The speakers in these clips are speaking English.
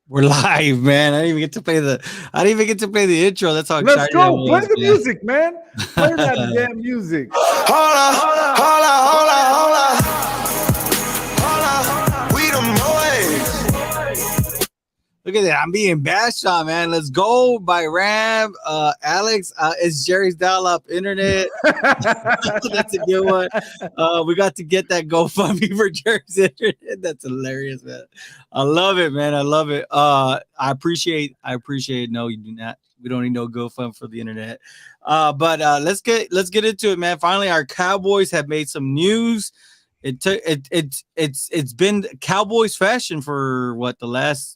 We're live, man. I didn't even get to play the. I didn't even get to play the intro. That's how Let's excited I go. Play was, the music, man. Play that damn music. Holla, holla, holla, holla, holla. We the boys. Look at that. I'm being bashed on, man. Let's go by Ram. Alex, it's Jerry's dial-up internet. That's a good one. We got to get that GoFundMe for Jerry's internet. That's hilarious, man. I love it, man. I love it. I appreciate. No, you do not. We don't need no GoFundMe for the internet. But let's get into it, man. Finally, our Cowboys have made some news. It's been Cowboys fashion for what, the last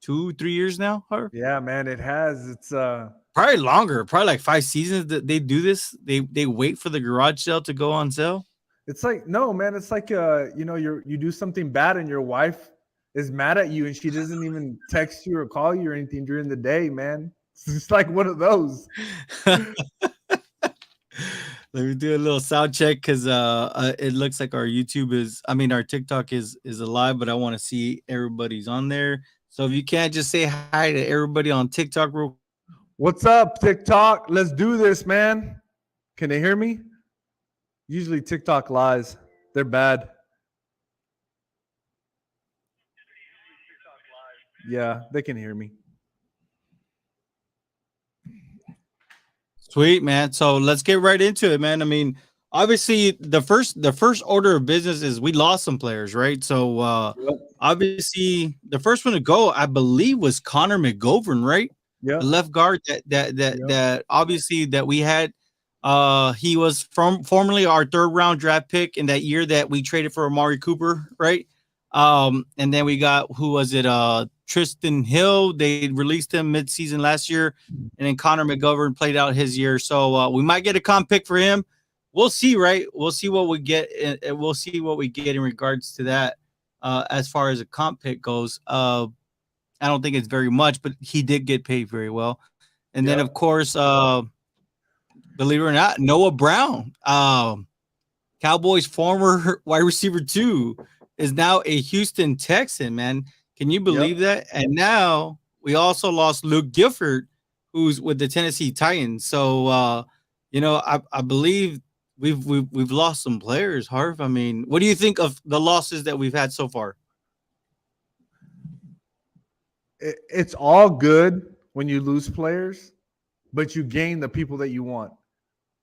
2-3 years now, Harv? Yeah, man, it has. It's Probably longer, probably like 5 seasons that they do this. They wait for the garage sale to go on sale. it's like no, man. It's like you do something bad and your wife is mad at you and she doesn't even text you or call you or anything during the day, man. It's just like one of those. Let me do a little sound check because it looks like our our TikTok is alive, but I want to see everybody's on there. So if you can't just say hi to everybody on TikTok real. What's up, TikTok? Let's do this, man. Can they hear me? Usually TikTok lies. They're bad. Yeah, they can hear me. Sweet, man. So let's get right into it, man. I mean, obviously the first order of business is we lost some players, right? So obviously the first one to go, I believe, was Connor McGovern, right? Yeah. The left guard that obviously that we had. He was formerly our third round draft pick in that year that we traded for Amari Cooper, right? And then we got, who was it? Tristan Hill. They released him mid-season last year, and then Connor McGovern played out his year. So we might get a comp pick for him. We'll see, right? We'll see what we get. We'll see what we get in regards to that. As far as a comp pick goes, I don't think it's very much, but he did get paid very well. And then, of course, believe it or not, Noah Brown, Cowboys former wide receiver 2, is now a Houston Texan, man. Can you believe that? And now we also lost Luke Gifford, who's with the Tennessee Titans. So, I believe we've lost some players, Harv. I mean, what do you think of the losses that we've had so far? It's all good when you lose players, but you gain the people that you want.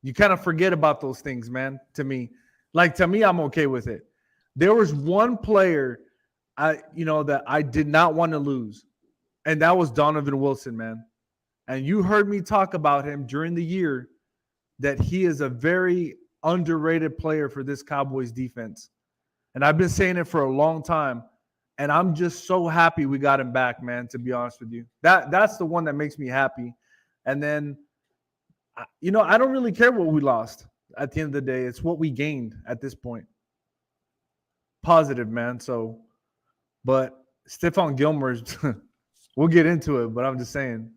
You kind of forget about those things, man. To me, I'm okay with it. There was one player that I did not want to lose, and that was Donovan Wilson, man. And you heard me talk about him during the year, that he is a very underrated player for this Cowboys defense. And I've been saying it for a long time. And I'm just so happy we got him back, man, to be honest with you. That's the one that makes me happy. And then, I don't really care what we lost at the end of the day. It's what we gained at this point. Positive, man. So, but Stephon Gilmore's, we'll get into it, but I'm just saying.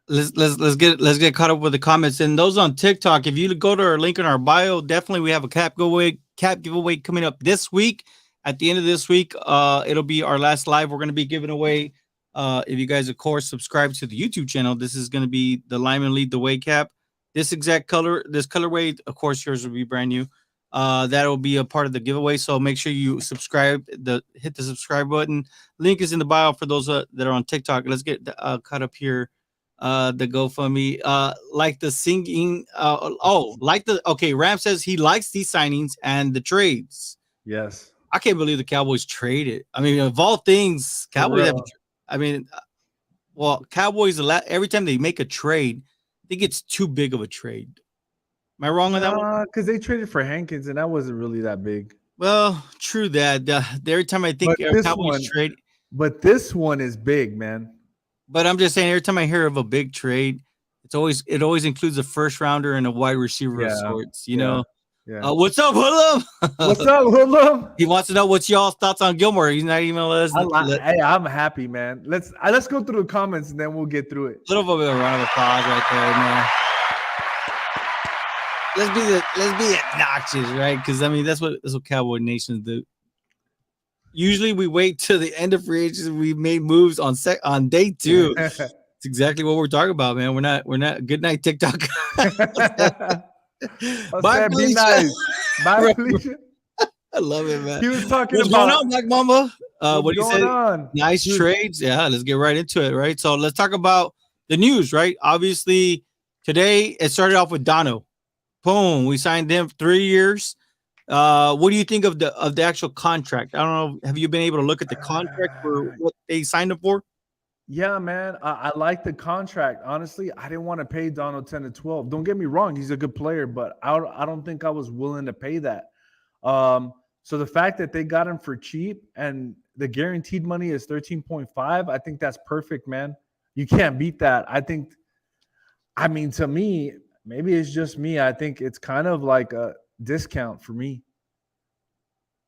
Let's get caught up with the comments. And those on TikTok, if you go to our link in our bio, definitely we have a cap giveaway coming up this week. At the end of this week, it'll be our last live. We're going to be giving away, if you guys, of course, subscribe to the YouTube channel, this is going to be the Lyman Lead the Way cap. This exact color, this colorway, of course, yours will be brand new. That'll be a part of the giveaway. So make sure you subscribe, hit the subscribe button. Link is in the bio for those that are on TikTok. Let's get caught up here. The GoFundMe, like the singing. Ram says he likes these signings and the trades. Yes. I can't believe the Cowboys traded. I mean, of all things, Cowboys Cowboys, every time they make a trade, I think it's too big of a trade. Am I wrong on that one? Because they traded for Hankins, and that wasn't really that big. Well, true that. Every time I think Cowboys trade. But this one is big, man. But I'm just saying, every time I hear of a big trade, it always includes a first rounder and a wide receiver of sorts, you know. Yeah. What's up, Hoodlum? What's up, Hoodlum? He wants to know what's y'all's thoughts on Gilmore. He's not even letting us. Hey, I'm happy, man. Let's go through the comments and then we'll get through it. A little bit of a round of applause right there, man. Let's be obnoxious, right? Because I mean that's what Cowboy Nations do. usually we wait till the end of free agency. We made moves on day 2. It's exactly what we're talking about, man. We're not good night TikTok. I Bye, said, be Felicia. nice. Bye, Felicia. I love it, man. He was talking What's going about on, Black Mamba? what's What do you going say? on. Nice Dude, trades. Yeah, let's get right into it, right? So let's talk about the news, right? Obviously, today it started off with Dono. Boom, we signed him 3 years. What do you think of the actual contract? I don't know. Have you been able to look at the contract for what they signed him for? Yeah, man. I like the contract. Honestly, I didn't want to pay Donald 10 to 12. Don't get me wrong, he's a good player, but I don't think I was willing to pay that. So the fact that they got him for cheap and the guaranteed money is 13.5, I think that's perfect, man. You can't beat that. I mean, to me, maybe it's just me. I think it's kind of like a discount for me.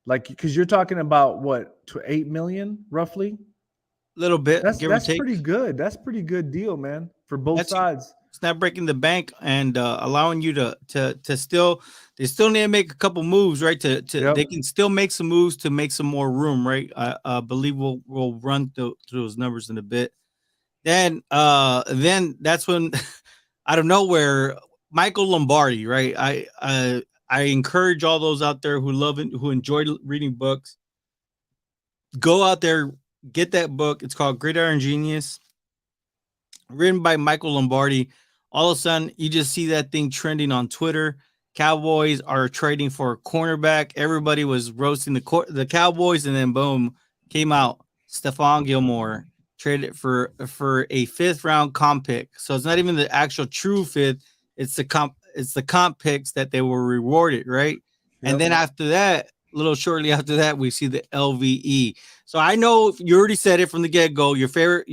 Like, because you're talking about what, to 8 million roughly? Little bit, give or That's take. pretty good. That's pretty good deal, man, for both That's sides. It's not breaking the bank and allowing you to still they still need to make a couple moves, right? They can still make some moves to make some more room, right? I believe we'll run through those numbers in a bit. Then that's when out of nowhere, Michael Lombardi, right? I encourage all those out there who love it, who enjoy reading books, go out there, get that book. It's called Gridiron Genius, written by Michael Lombardi. All of a sudden, you just see that thing trending on Twitter. Cowboys are trading for a cornerback. Everybody was roasting the Cowboys, and then boom, came out Stephon Gilmore traded for a 5th round comp pick. So it's not even the actual true 5th. It's the comp picks that they were rewarded, right? Yep. And then after that, a little shortly after that, we see the LVE. So I know you already said it from the get go. Your favorite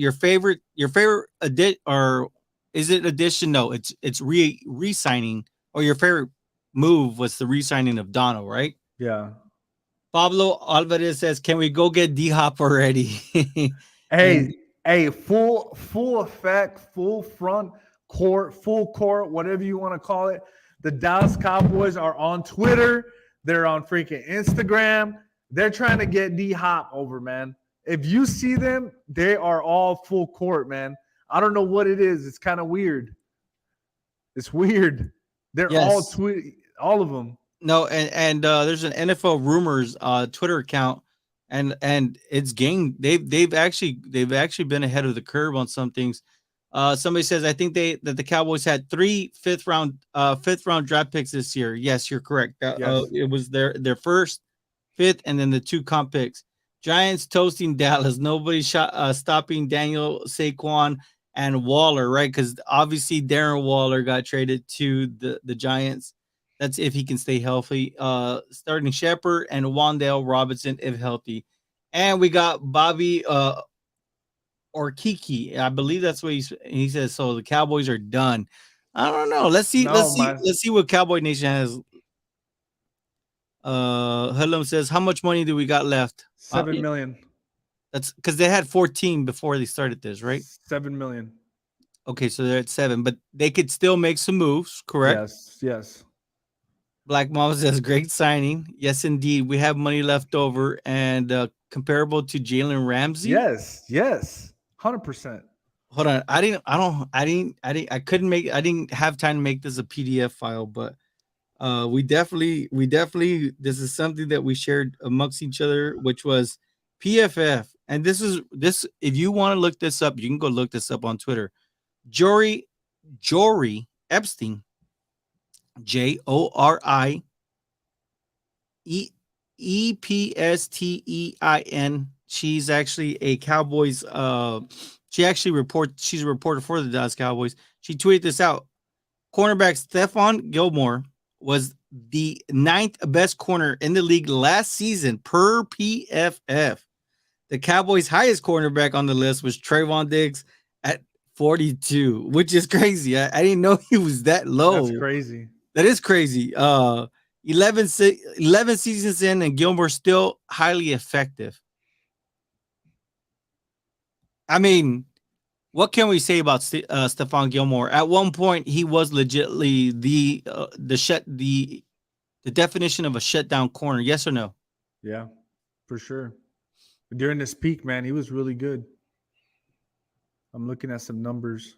or is it addition? No, it's re-signing, or your favorite move was the re-signing of Dono, right? Yeah. Pablo Alvarez says, "Can we go get D-Hop already?" Hey, full effect, full front court, full court, whatever you want to call it. The Dallas Cowboys are on Twitter. They're on freaking Instagram. They're trying to get D-Hop over, man. If you see them, they are all full court, man. I don't know what it is. It's kind of weird. It's weird. They're all of them. No, and there's an NFL rumors Twitter account, and it's gained. They've actually been ahead of the curve on some things. Somebody says I think that the Cowboys had 3 fifth round draft picks this year. Yes, you're correct. Yes. It was their first, 5th, and then the 2 comp picks. Giants toasting Dallas. Nobody stopping Daniel, Saquon, and Waller, right? Because obviously Darren Waller got traded to the Giants. That's if he can stay healthy. Starting Shepard and Wan'Dale Robinson if healthy. And we got Bobby or Kiki. I believe that's what he says. So the Cowboys are done. I don't know. Let's see what Cowboy Nation has. Hello says, how much money do we got left? 7 million. That's because they had 14 before they started this, right? 7 million. Okay, so they're at 7, but they could still make some moves, correct? Yes. Black Mama says, great signing. Yes, indeed. We have money left over and comparable to Jalen Ramsey. Yes. 100%. Hold on. I didn't have time to make this a PDF file, but we definitely, this is something that we shared amongst each other, which was PFF. And this, if you want to look this up, you can go look this up on Twitter. Jory Epstein, JORI EPSTEIN. She's actually a Cowboys. She's a reporter for the Dallas Cowboys. She tweeted this out. Cornerback Stephon Gilmore was the 9th best corner in the league last season per PFF. The Cowboys' highest cornerback on the list was Trayvon Diggs at 42, which is crazy. I didn't know he was that low. That's crazy. That is crazy. 11 seasons in, and Gilmore's still highly effective. I mean, what can we say about Stephon Gilmore? At one point, he was legitimately the definition of a shutdown corner. Yes or no? Yeah, for sure. During this peak, man, he was really good. I'm looking at some numbers.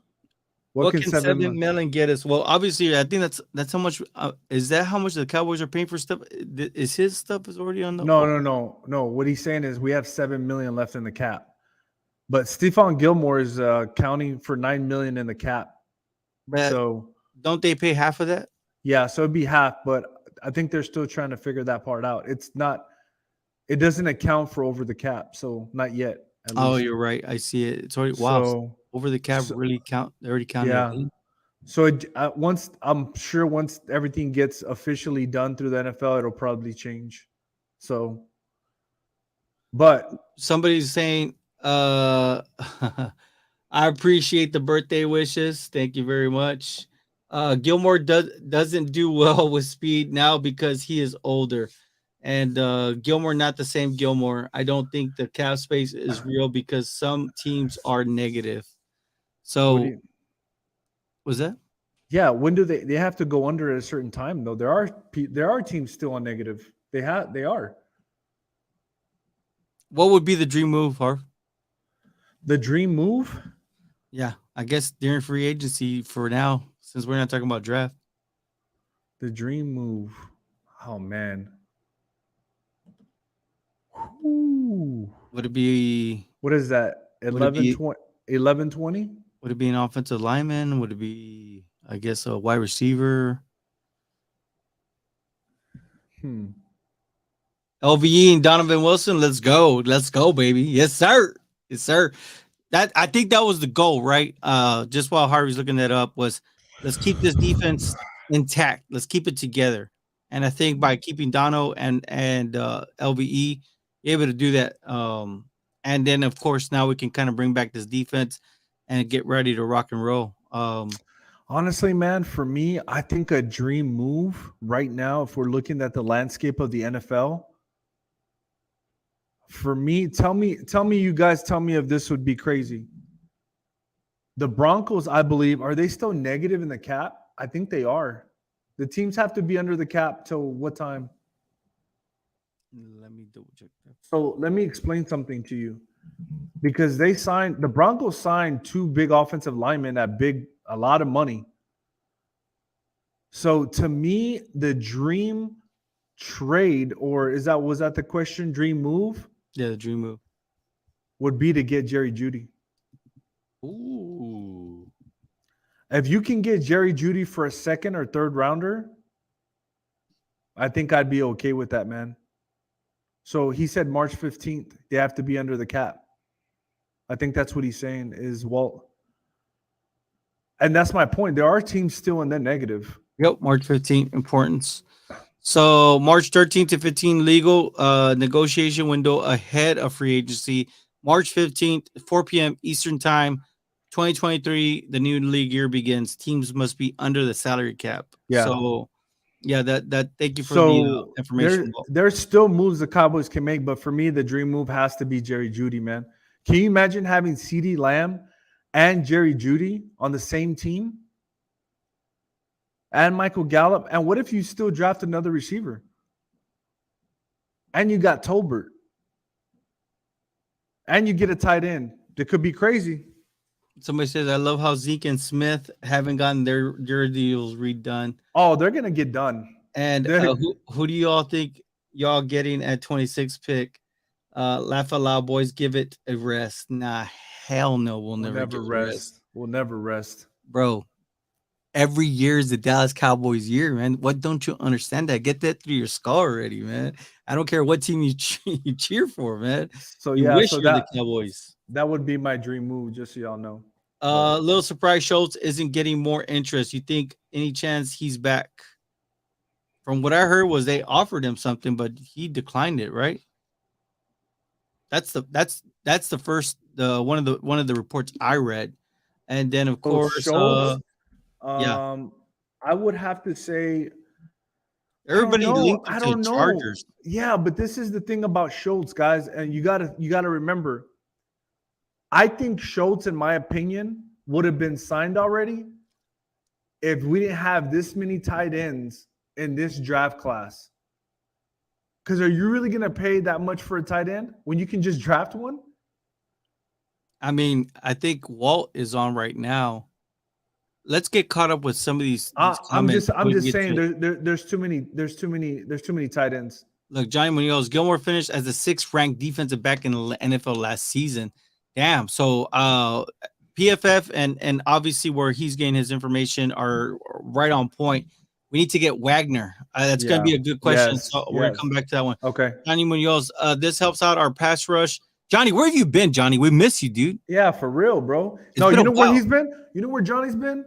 What can 7 million get us? Well, obviously, I think that's how much. Is that how much the Cowboys are paying for stuff? Is his stuff is already on the? No. What he's saying is we have 7 million left in the cap, but Stephon Gilmore is counting for 9 million in the cap. But so don't they pay half of that? Yeah, so it'd be half, but I think they're still trying to figure that part out. It's not. It doesn't account for over the cap, so not yet. Oh, you're right. I see it. It's already wow. Over the cap really count. They already counted. Yeah. So once once everything gets officially done through the NFL, it'll probably change. So, but somebody's saying, I appreciate the birthday wishes. Thank you very much. Gilmore doesn't do well with speed now because he is older. And Gilmore, not the same Gilmore. I don't think the cap space is real because some teams are negative. So, was that? Yeah. When do they have to go under at a certain time though? There are teams still on negative. They are. What would be the dream move, Harv? The dream move? Yeah, I guess during free agency for now, since we're not talking about draft. The dream move. Oh man. Ooh. Would it be? What is that? 11-20? Would it be an offensive lineman? Would it be, I guess, a wide receiver? LVE and Donovan Wilson. Let's go. Let's go, baby. Yes, sir. Yes, sir. I think that was the goal, right? Just while Harvey's looking that up, was let's keep this defense intact. Let's keep it together. And I think by keeping Dono and LVE able to do that, and then of course now we can kind of bring back this defense and get ready to rock and roll. Honestly, man, for me, I think a dream move right now, if we're looking at the landscape of the NFL, for me, tell me, you guys tell me if this would be crazy. The Broncos, I believe, are they still negative in the cap? I think they are. The teams have to be under the cap till what time? Let me double check that. So let me explain something to you. Because the Broncos signed 2 big offensive linemen at a lot of money. So to me, the dream trade, or was that the question? Dream move? Yeah, the dream move would be to get Jerry Jeudy. Ooh. If you can get Jerry Jeudy for a second or third rounder, I think I'd be okay with that, man. So he said March 15th, they have to be under the cap. I think that's what he's saying is, well, and that's my point. There are teams still in the negative. Yep, March 15th, importance. So March 13th to 15th, legal negotiation window ahead of free agency. March 15th, 4 p.m. Eastern time, 2023, the new league year begins. Teams must be under the salary cap. Yeah. So, yeah, that thank you for the information. There's still moves the Cowboys can make, but for me, the dream move has to be Jerry Jeudy, man. Can you imagine having CeeDee Lamb and Jerry Jeudy on the same team? And Michael Gallup. And what if you still draft another receiver? And you got Tolbert. And you get a tight end. It could be crazy. Somebody says, I love how Zeke and Smith haven't gotten their deals redone. Oh, they're going to get done. And who do you all think y'all getting at 26 pick? Laugh aloud, boys. Give it a rest. Nah, hell no. We'll never rest. We'll never rest. Bro, every year is the Dallas Cowboys year, man. What don't you understand that? Get that through your skull already, man. I don't care what team you cheer for, man. So you wish you're the Cowboys. That would be my dream move, just so y'all know. Little surprise, Schultz isn't getting more interest. You think any chance he's back? From what I heard was they offered him something, but he declined it, right? That's the first one of the reports I read. And then of course Schultz, I would have to say everybody linked I to don't the know. Chargers. Yeah, but this is the thing about Schultz, guys, and you gotta remember. I think Schultz, in my opinion, would have been signed already if we didn't have this many tight ends in this draft class. Because are you really gonna pay that much for a tight end when you can just draft one? I mean, I think Walt is on right now. Let's get caught up with some of these I'm comments. just saying there's too many tight ends. Look, Johnny Munoz, Gilmore finished as the 6th ranked defensive back in the NFL last season. Damn. So PFF and obviously where he's getting his information are right on point. We need to get Wagner. That's going to be a good question. Yes, So we're going to come back to that one. Okay. Johnny Munoz, this helps out our pass rush. Johnny, where have you been, Johnny? We miss you, dude. Yeah, for real, bro. No, you know where he's been? You know where Johnny's been?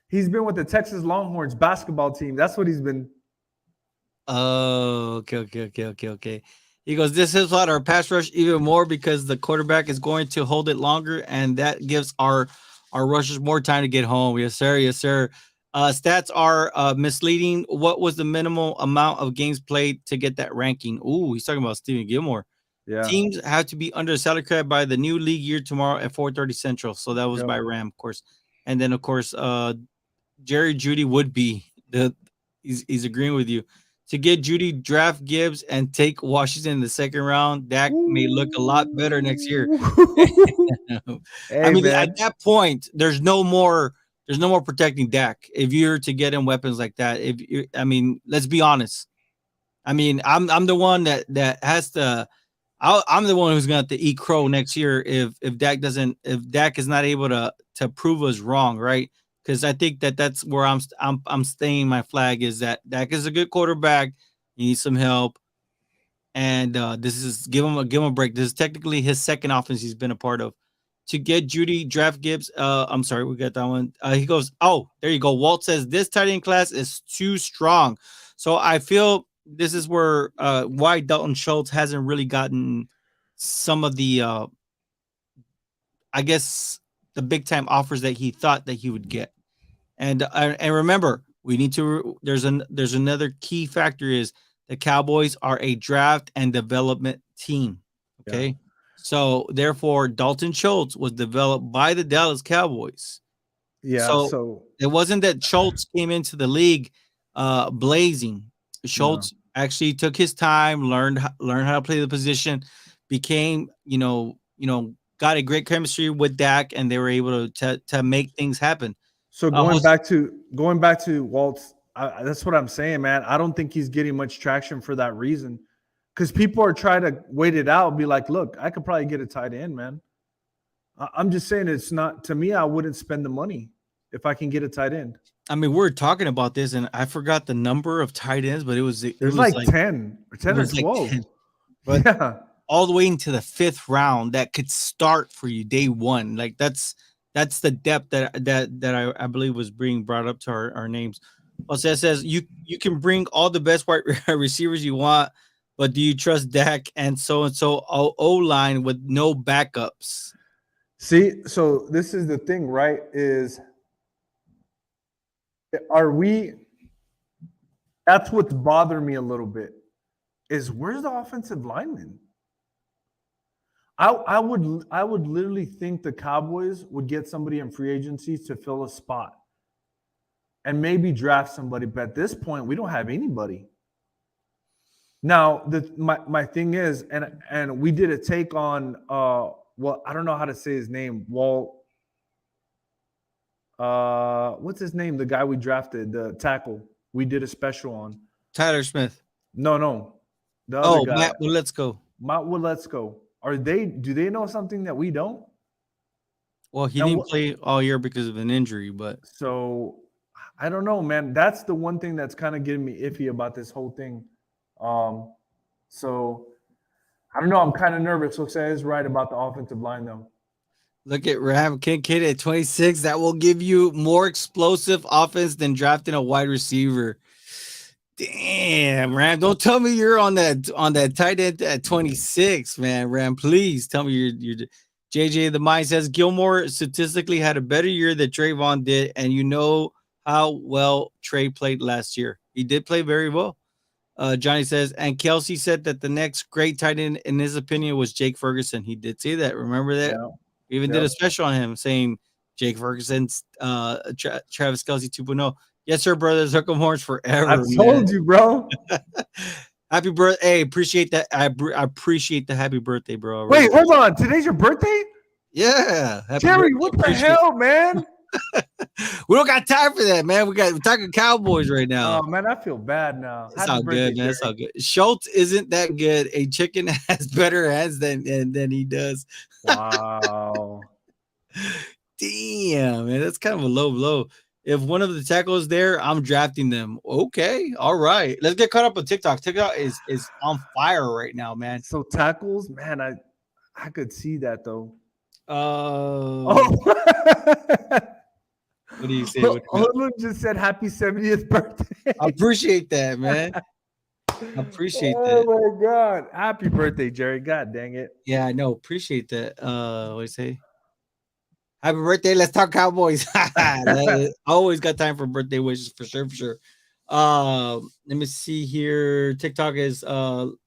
He's been with the Texas Longhorns basketball team. That's what he's been. Oh, okay. He goes, this helps out our pass rush even more because the quarterback is going to hold it longer, and that gives our rushers more time to get home. Yes, sir. Stats are misleading. What was the minimal amount of games played to get that ranking? Ooh, he's talking about Stephen Gilmore. Yeah. Teams have to be under salary cap by the new league year tomorrow at 4:30 Central. So that was by Ram, of course. And then, of course, Jerry Jeudy would be he's agreeing with you. To get Jeudy, draft Gibbs and take Washington in the 2nd round. Dak may look a lot better next year. Hey, I mean, man. at that point, there's no more protecting Dak if you're to get him weapons like that. Let's be honest. I mean, I'm the one that has to. I'm the one who's going to have to eat crow next year if Dak is not able to prove us wrong, right? Because I think that's where I'm staying my flag is that Dak is a good quarterback. He needs some help, and this is give him a break. This is technically his 2nd offense he's been a part of. To get Jeudy, draft Gibbs. I'm sorry, we got that one. He goes, oh, there you go. Walt says this tight end class is too strong, so I feel this is where why Dalton Schultz hasn't really gotten some of the I guess the big time offers that he thought that he would get. And remember, we need to. There's another key factor is the Cowboys are a draft and development team. Okay, yeah. So therefore, Dalton Schultz was developed by the Dallas Cowboys. Yeah. So it wasn't that Schultz came into the league blazing. Schultz actually took his time, learned how to play the position, became got a great chemistry with Dak, and they were able to make things happen. So going back to Waltz, that's what I'm saying, man. I don't think he's getting much traction for that reason, because people are trying to wait it out, and be like, look, I could probably get a tight end, man. I'm just saying it's not, to me, I wouldn't spend the money if I can get a tight end. I mean, we're talking about this, and I forgot the number of tight ends, but it was like 10 or 12. Like 10, but yeah, all the way into the 5th round that could start for you day one. Like that's the depth that I believe was being brought up to our names. Also, it says you can bring all the best wide receivers you want, but do you trust Dak and so O-line with no backups? See, so this is the thing, right? That's what's bothering me a little bit, is where's the offensive lineman? I would literally think the Cowboys would get somebody in free agency to fill a spot and maybe draft somebody. But at this point, we don't have anybody. Now, my thing is, and we did a take on I don't know how to say his name. Walt. What's his name? The guy we drafted, the tackle. We did a special on. Tyler Smith. No. The other guy. Matt Woodletsko. Matt Woodletsko. Do they know something that we don't? Well, he didn't play all year because of an injury, but so I don't know, man. That's the one thing that's kind of getting me iffy about this whole thing. So I don't know. I'm kind of nervous. Looks like he's right about the offensive line, though. Look at Ram Kincaid at 26. That will give you more explosive offense than drafting a wide receiver. Damn, Ram! Don't tell me you're on that tight end at 26, man. Ram, please tell me you're. JJ the Mind says Gilmore statistically had a better year than Trayvon did, and you know how well Trey played last year. He did play very well. Johnny says, and Kelsey said that the next great tight end, in his opinion, was Jake Ferguson. He did say that. Remember that? Yeah. We even did a special on him saying Jake Ferguson's Travis Kelsey 2.0. Yes, sir, brothers. Hook 'em horns forever. I told you, bro. Happy birthday. Hey, appreciate that. I appreciate the happy birthday, bro. Wait, hold on. Today's your birthday? Yeah. Happy Jerry, birthday. what the Appreciate hell, man? We don't got time for that, man. We're talking Cowboys right now. Oh, man, I feel bad now. It's Happy all birthday, good, man. Jerry. It's all good. Schultz isn't that good. A chicken has better hands than he does. Wow. Damn, man. That's kind of a low blow. If one of the tackles there, I'm drafting them. Okay. All right. Let's get caught up on TikTok. TikTok is on fire right now, man. So tackles, man, I could see that though. Oh. What do you say? Hoodlum just said happy 70th birthday. I appreciate that, man. I appreciate that. Oh my god. Happy birthday, Jerry. God dang it. Yeah, I know. Appreciate that. What do you say? Happy birthday. Let's talk Cowboys. I always got time for birthday wishes for sure, for sure. Let me see here. TikTok is little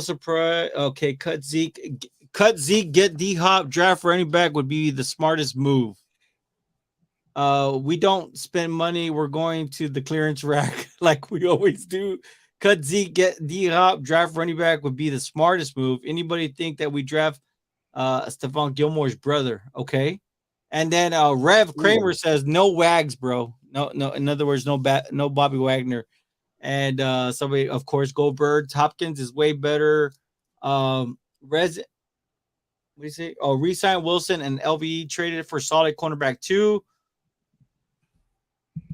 surprise. Okay, cut Zeke, get D Hop, draft running back would be the smartest move. We don't spend money. We're going to the clearance rack like we always do. Cut Zeke, get D Hop, draft running back would be the smartest move. Anybody think that we draft Stephon Gilmore's brother? Okay. And then Rev Kramer says no Wags, bro. No. In other words, no Bobby Wagner. And somebody, of course, go Birds. Hopkins is way better. What do you say? Oh, resign Wilson and LVE traded for solid cornerback too.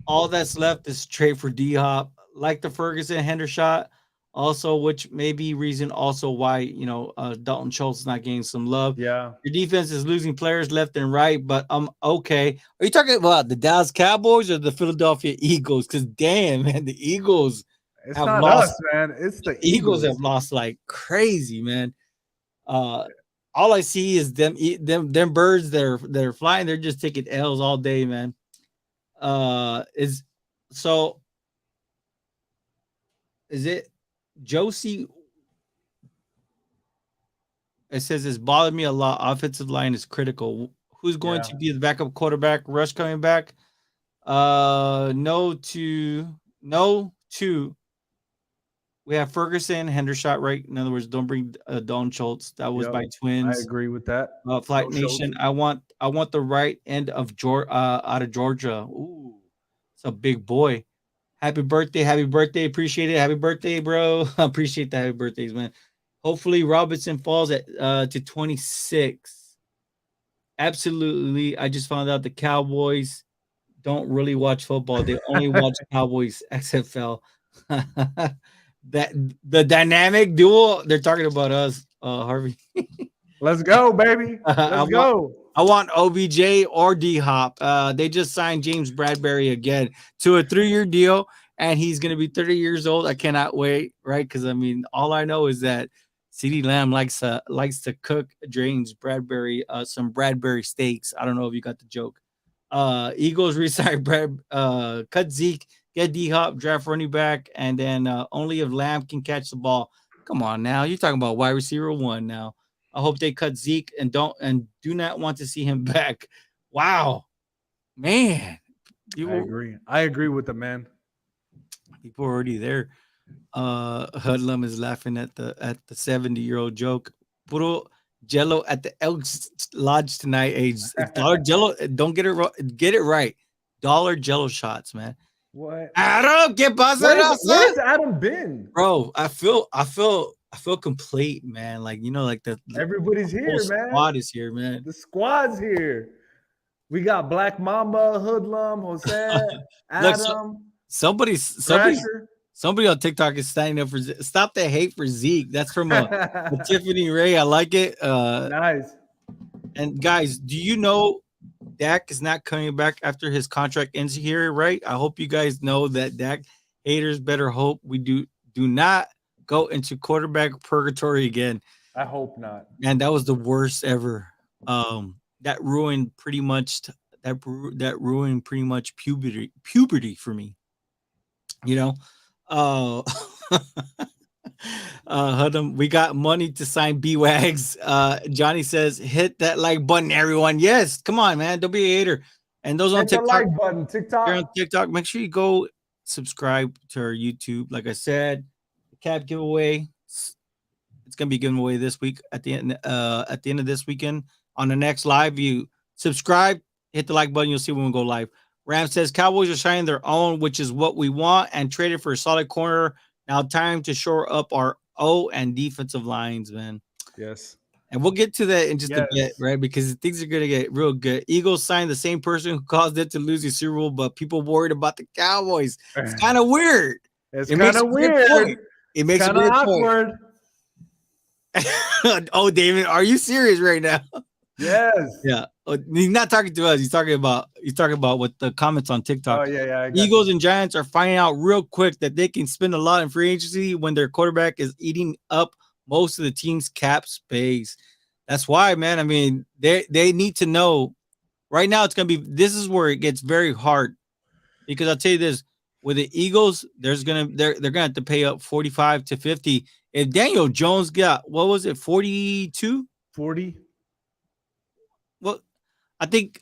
All that's left is trade for D Hop, like the Ferguson Hendershot. Also, which may be reason also why Dalton Schultz is not getting some love. Yeah, your defense is losing players left and right, but okay. Are you talking about the Dallas Cowboys or the Philadelphia Eagles? Because damn, man, the Eagles have not lost, us, man. It's the Eagles have lost like crazy, man. All I see is them birds that are flying. They're just taking L's all day, man. Is it Josie? It says it's bothered me a lot. Offensive line is critical. Who's going to be the backup quarterback? Rush coming back? No to. We have Ferguson, Hendershot, right? In other words, don't bring Don Schultz. That was by Twins. I agree with that. Flight Nation. Schultz. I want the right end of out of Georgia. Ooh, it's a big boy. Happy birthday. Appreciate it. Happy birthday, bro. Appreciate the happy birthdays, man. Hopefully Robinson falls at to 26. Absolutely. I just found out the Cowboys don't really watch football. They only watch Cowboys XFL. That the dynamic duo, they're talking about us, Harvey. Let's go, baby. Let's go. I want OBJ or D Hop. They just signed James Bradbury again to a 3-year deal, and he's going to be 30 years old. I cannot wait, right? Because I mean, all I know is that CeeDee Lamb likes to cook James Bradbury some Bradbury steaks. I don't know if you got the joke. Eagles resign cut Zeke, get D Hop, draft running back, and then only if Lamb can catch the ball. Come on now, you're talking about wide receiver 1 now. I hope they cut Zeke and do not want to see him back. Wow, man. I agree with the man. People are already there. Hoodlum is laughing at the 70-year-old joke. Puro Jello at the Elks Lodge tonight. Dollar Jello. Don't get it right. Dollar Jello shots, man. What? Adam, get buzzed. Where's Adam been, bro? I feel complete, man. Like like the everybody's here, man. Squad is here, man. The squad's here. We got Black Mamba, Hoodlum, Jose, Adam. Look, somebody on TikTok is standing up for stop the hate for Zeke. That's from a Tiffany Ray. I like it. Nice. And guys, do you know Dak is not coming back after his contract ends here, right? I hope you guys know that. Dak haters better hope we do not go into quarterback purgatory again. I hope not. And that was the worst ever. That ruined pretty much puberty for me. We got money to sign B-Wags. Johnny says, hit that like button, everyone. Yes, come on, man. Don't be a hater. And those on TikTok, like button, TikTok. You're on TikTok. Make sure you go subscribe to our YouTube. Like I said, cap giveaway. It's gonna be given away this week at the end of this weekend. On the next live, you subscribe, hit the like button. You'll see when we go live. Ram says Cowboys are shining their own, which is what we want, and traded for a solid corner. Now time to shore up our O and defensive lines, man. Yes. And we'll get to that in just a bit, Yes. right? Because things are gonna get real good. Eagles signed the same person who caused it to lose the Super Bowl, but people worried about the Cowboys. It's kind of weird. It's It kind makes a of great weird. point. It makes a Kind of great point. awkward. Oh, David, are you serious right now? Yes. Yeah. He's not talking to us. He's talking about what the comments on TikTok. Oh yeah. I got Eagles you. and Giants are finding out real quick that they can spend a lot in free agency when their quarterback is eating up most of the team's cap space. That's why, man. I mean, they need to know right now. This is where it gets very hard because I'll tell you this: with the Eagles, they're gonna have to pay up 45 to 50. If Daniel Jones got, what was it, 42? 40. Well, I think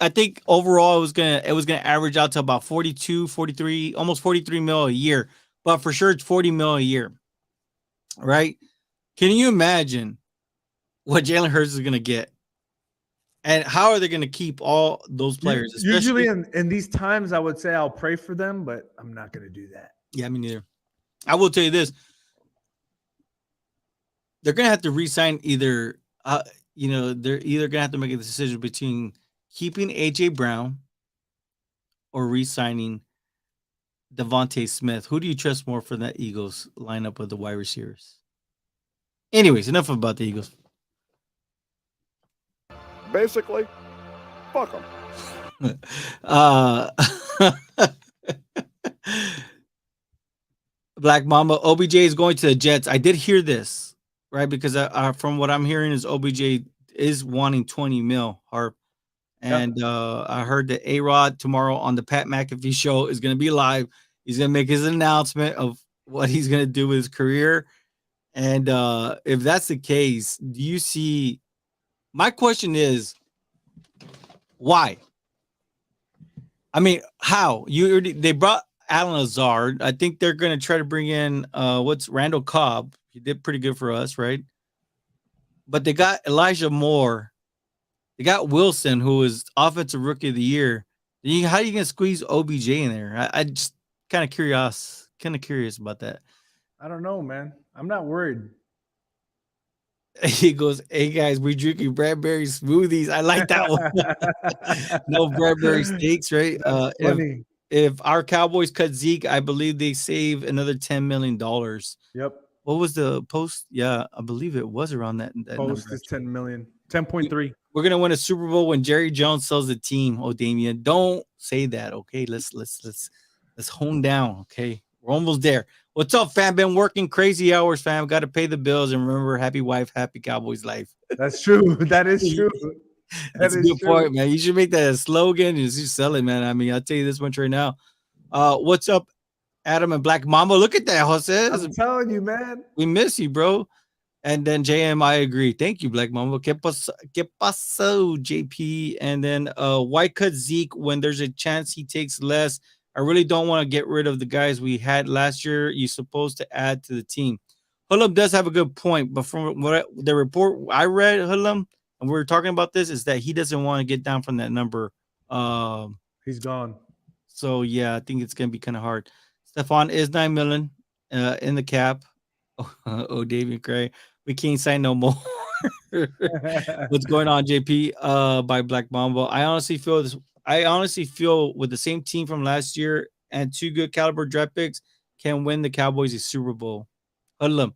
overall it was gonna average out to about 42, 43, almost 43 mil a year. But for sure it's 40 mil a year. Right? Can you imagine what Jalen Hurts is gonna get? And how are they gonna keep all those players? Usually in these times, I would say I'll pray for them, but I'm not going to do that. Yeah, me neither. I will tell you this. They're gonna have to re-sign either they're either gonna have to make a decision between keeping AJ Brown or re-signing Devontae Smith. Who do you trust more for that Eagles lineup of the wide receivers? Anyways, enough about the Eagles. Basically, fuck them. Black Mamba, OBJ is going to the Jets. I did hear this, right? Because from what I'm hearing is OBJ is wanting 20 mil, Harp. And I heard that A-Rod tomorrow on the Pat McAfee show is going to be live. He's going to make his announcement of what he's going to do with his career. And if that's the case, do you see – my question is, why? I mean, how? They brought Alan Lazard. I think they're going to try to bring in Randall Cobb. He did pretty good for us, right? But they got Elijah Moore. They got Wilson, who is offensive rookie of the year. How are you going to squeeze OBJ in there? I just kind of curious about that. I don't know, man. I'm not worried. He goes, "Hey guys, we drinking Bradbury smoothies. I like that one." No Bradbury steaks, right? Funny. If our Cowboys cut Zeke, I believe they save another $10 million. Yep. What was the post? Yeah, I believe it was around that post number. is 10 million. 10.3. We're gonna win a Super Bowl when Jerry Jones sells the team. Oh, Damien, don't say that. Okay, let's hone down. Okay, we're almost there. What's up, fam? Been working crazy hours, fam. Got to pay the bills and remember, happy wife, happy Cowboys life. That's true. That is true. That's a good point, man. You should make that a slogan and just sell it, man. I mean, I'll tell you this much right now. What's up, Adam and Black Mamba? Look at that, Jose. I'm telling you, man. We miss you, bro. And then JM, I agree. Thank you, Black Mamba. Que paso, JP? And then why cut Zeke when there's a chance he takes less? I really don't want to get rid of the guys we had last year. You're supposed to add to the team. Hullum does have a good point, but from the report I read, Hullum, and we were talking about this, is that he doesn't want to get down from that number. He's gone. So, yeah, I think it's going to be kind of hard. Stephon is $9 million in the cap. Oh, David Gray. We can't sign no more. What's going on, JP? By Black Mamba. I honestly feel with the same team from last year and two good caliber draft picks can win the Cowboys a Super Bowl. Huddle,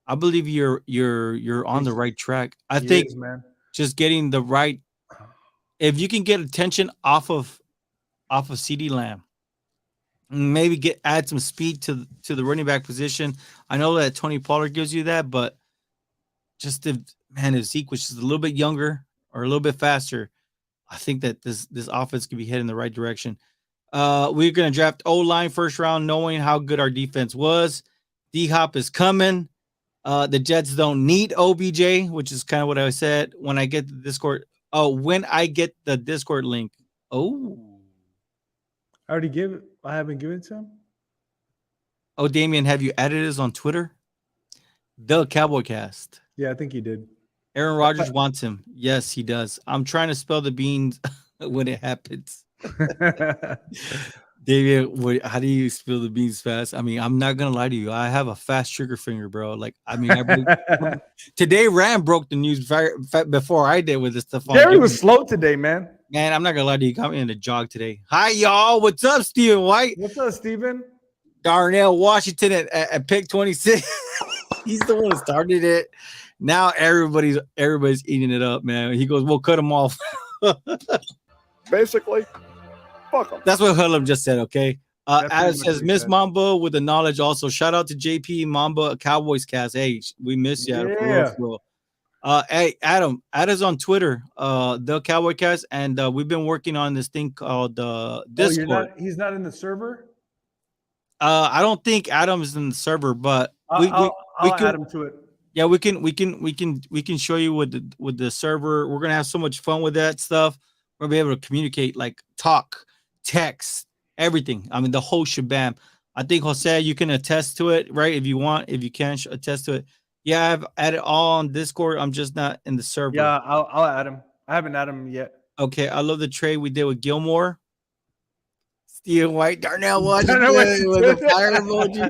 I believe you're on the right track. I think just getting the right. If you can get attention off of CeeDee Lamb, maybe add some speed to the running back position. I know that Tony Pollard gives you that, but just if Zeke was just a little bit younger or a little bit faster, I think that this offense could be heading in the right direction. We're going to draft O-line first round, knowing how good our defense was. D-Hop is coming. The Jets don't need OBJ, which is kind of what I said when I get the Discord. Oh, when I get the Discord link. Oh. I already give it. I haven't given it to him. Oh, Damien, have you added us on Twitter? The Cowboy Cast. Yeah, I think he did. Aaron Rodgers wants him. Yes, he does. I'm trying to spell the beans when it happens. David, how do you spill the beans fast? I mean, I'm not gonna lie to you. I have a fast trigger finger, bro. Like, I mean, today Ram broke the news before I did with this stuff. Gary was slow today, man. Man, I'm not gonna lie to you. Got me in a jog today. Hi, y'all. What's up, Steven White? What's up, Steven? Darnell Washington at pick 26. He's the one who started it. Now everybody's eating it up, man. He goes, "We'll cut them off." Basically, fuck them. That's what Hullum just said. Okay. That's Adam pretty much says, what he "Miss said. Mamba with the knowledge." Also, shout out to JP Mamba Cowboys Cast. Hey, we miss you, Adam, for real, Yeah. for real. Hey, Adam, add us on Twitter, the Cowboy Cast, and we've been working on this thing called Discord. He's not in the server? I don't think Adam is in the server, but I'll can add him to it. Yeah, we can show you with the server. We're gonna have so much fun with that stuff. We're gonna be able to communicate, like talk, text, everything. I mean, the whole shabam. I think Jose, you can attest to it, right? If you want, if you can attest to it. Yeah, I've added all on Discord. I'm just not in the server. Yeah, I'll add him. I haven't added him yet. Okay, I love the trade we did with Gilmore. Steve White, Darnell Washington Darnell Washington. with a fire emoji.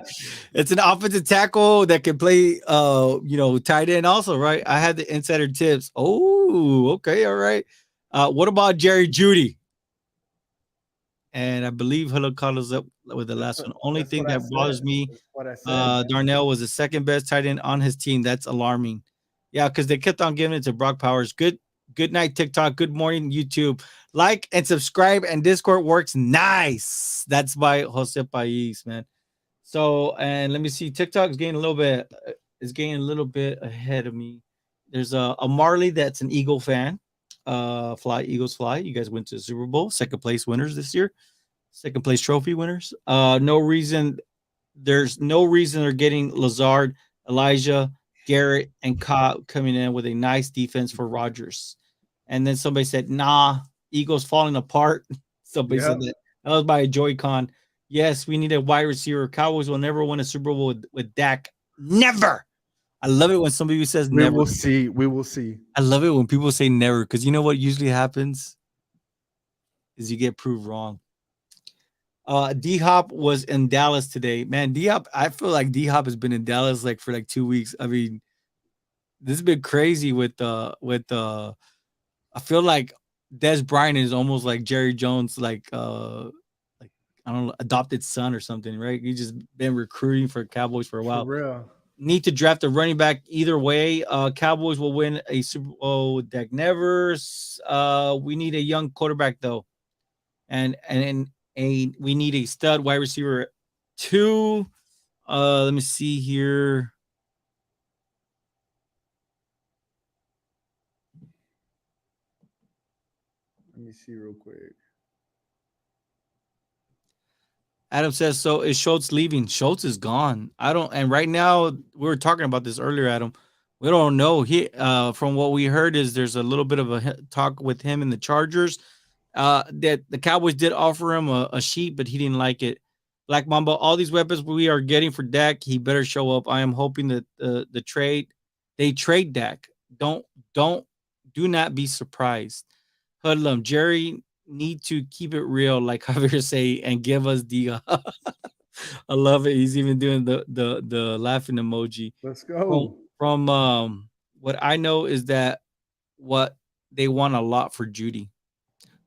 It's an offensive tackle that can play, tight end also, right? I had the insider tips. Oh, okay, all right. What about Jerry Jeudy? And I believe Hello caught us up with the last one. Only thing that bothers me, Darnell was the second best tight end on his team. That's alarming. Yeah, because they kept on giving it to Brock Powers. Good night, TikTok. Good morning, YouTube. Like and subscribe, and Discord works nice. That's by Jose Pais, man. So, and let me see. TikTok is getting a little bit ahead of me. There's a Marley that's an Eagle fan. Fly Eagles fly. You guys went to the Super Bowl, second place winners this year, second place trophy winners. There's no reason they're getting Lazard, Elijah, Garrett, and Cobb coming in with a nice defense for Rodgers. And then somebody said, "Nah, Eagles falling apart." Somebody said that. That was by a Joy-Con. Yes, we need a wide receiver. Cowboys will never win a Super Bowl with Dak. Never. I love it when somebody says never. We will see. I love it when people say never, because you know what usually happens is you get proved wrong. D-Hop was in Dallas today. Man, D-Hop, I feel like D-Hop has been in Dallas like for like 2 weeks. I mean, this has been crazy with I feel like Des Bryant is almost like Jerry Jones, like I don't know, adopted son or something, right? He's just been recruiting for Cowboys for a while. For real. Need to draft a running back either way. Cowboys will win a Super Bowl with Dak Nevers. We need a young quarterback though, and we need a stud wide receiver too. Let me see here. Let me see real quick. Adam says, so is Schultz leaving? Schultz is gone. And right now we were talking about this earlier, Adam. We don't know. From what we heard is there's a little bit of a talk with him and the Chargers. That the Cowboys did offer him a sheet, but he didn't like it. Black Mamba, all these weapons we are getting for Dak, he better show up. I am hoping that they trade Dak. Do not be surprised. Hoodlum, Jerry need to keep it real, like Javier say, and give us the I love it. He's even doing the laughing emoji. Let's go. From what I know is that what they want a lot for Jeudy.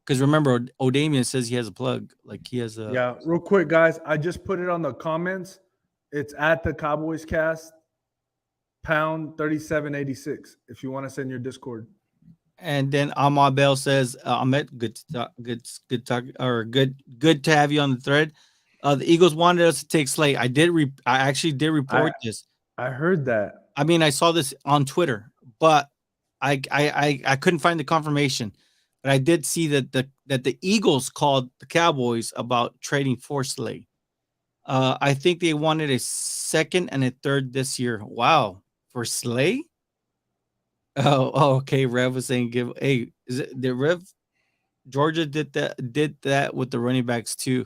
Because remember, O'Damian says he has a plug. Like he has a Yeah, real quick, guys. I just put it on the comments. It's at the Cowboys Cast, pound 3786. If you want to send your Discord. And then Ahmad Bell says, Ahmed, good to have you on the thread. The Eagles wanted us to take Slay. I actually did report this. I heard that. I mean, I saw this on Twitter, but I couldn't find the confirmation. But I did see that the Eagles called the Cowboys about trading for Slay. I think they wanted a second and a third this year. Wow, for Slay. Oh, okay. Rev was saying is it the Rev? Georgia did that with the running backs too.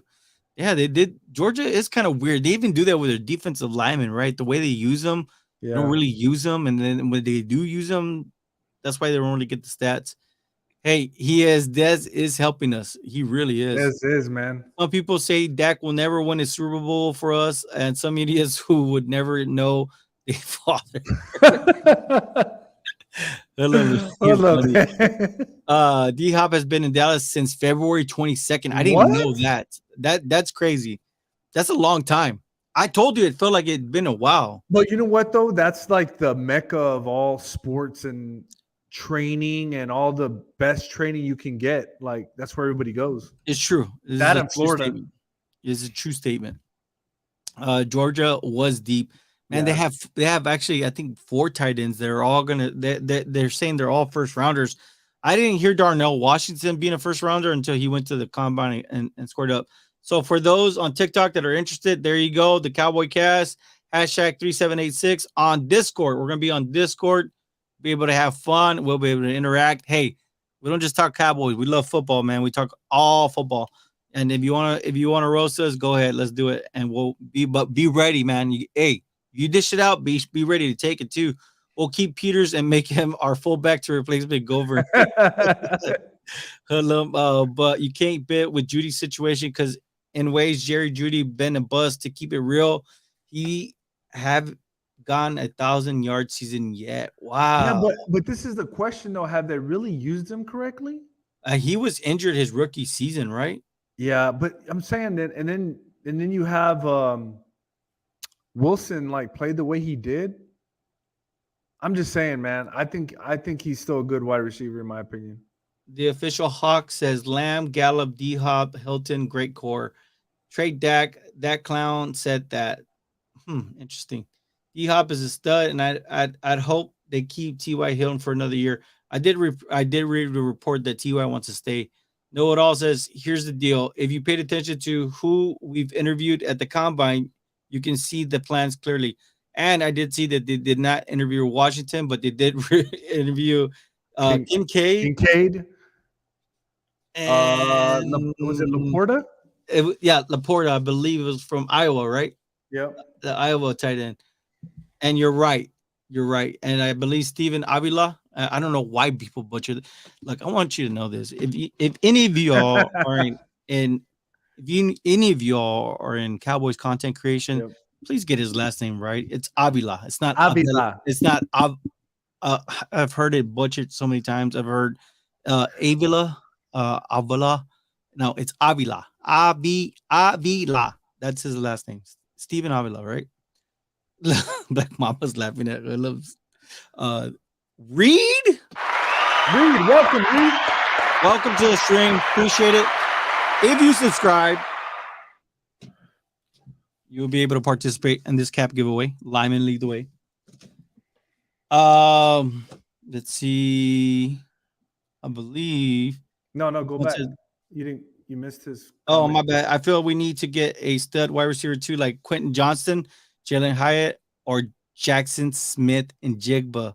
Yeah, they did. Georgia is kind of weird. They even do that with their defensive linemen, right? The way they use them, they don't really use them, and then when they do use them, that's why they don't really get the stats. Hey, Dez is helping us. He really is. This is, man. Some people say Dak will never win a Super Bowl for us, and some idiots who would never know their father. I love it. D Hop has been in Dallas since February 22nd. I didn't know that. That's crazy. That's a long time. I told you it felt like it'd been a while. But you know what though? That's like the mecca of all sports and training and all the best training you can get. Like that's where everybody goes. It's true. That in Florida is a true statement. Georgia was deep. Man, they have actually, I think, 4 tight ends. They're all they're saying they're all first rounders. I didn't hear Darnell Washington being a first rounder until he went to the combine and scored up. So for those on TikTok that are interested, there you go. The Cowboy Cast, #3786 on Discord. We're gonna be on Discord, be able to have fun. We'll be able to interact. Hey, we don't just talk Cowboys. We love football, man. We talk all football. And if you wanna roast us, go ahead. Let's do it. And we'll be ready, man. You dish it out, be ready to take it too. We'll keep Peters and make him our fullback to replace McGovern. But you can't bet with Judy's situation because in ways Jerry Judy been a bust. To keep it real, he have gone 1,000-yard season yet. Wow. Yeah, but this is the question though. Have they really used him correctly? He was injured his rookie season, right? Yeah, but I'm saying that, and then you have Wilson like played the way he did. I'm just saying, man. I think he's still a good wide receiver in my opinion. The official Hawk says Lamb, Gallup, D Hop, Hilton, great core. Trade Dak. That clown said that. Interesting. D Hop is a stud, and I'd hope they keep T.Y. Hilton for another year. I did read the report that T.Y. wants to stay. Know It All says, here's the deal. If you paid attention to who we've interviewed at the combine, you can see the plans clearly. And I did see that they did not interview Washington, but they did interview Kincaid. And was it Laporta? Laporta, I believe it was from Iowa, right? Yep. The Iowa tight end. And you're right. And I believe Steven Avila. I don't know why people butcher it. Like, I want you to know this. If any of y'all are any of y'all are in Cowboys content creation, please get his last name right. It's Avila. It's not Avila. It's not I've heard it butchered so many times. I've heard Avila. No, it's Avila. Avila. That's his last name. Steven Avila, right? Black Mama's laughing at her. Reed, welcome, Reed. Welcome to the stream. Appreciate it. If you subscribe, you'll be able to participate in this cap giveaway. Lyman, lead the way. Let's see. I believe. No, go back. You missed his. Oh, my bad. I feel we need to get a stud wide receiver too, like Quentin Johnston, Jalen Hyatt, or Jackson Smith and Jigba.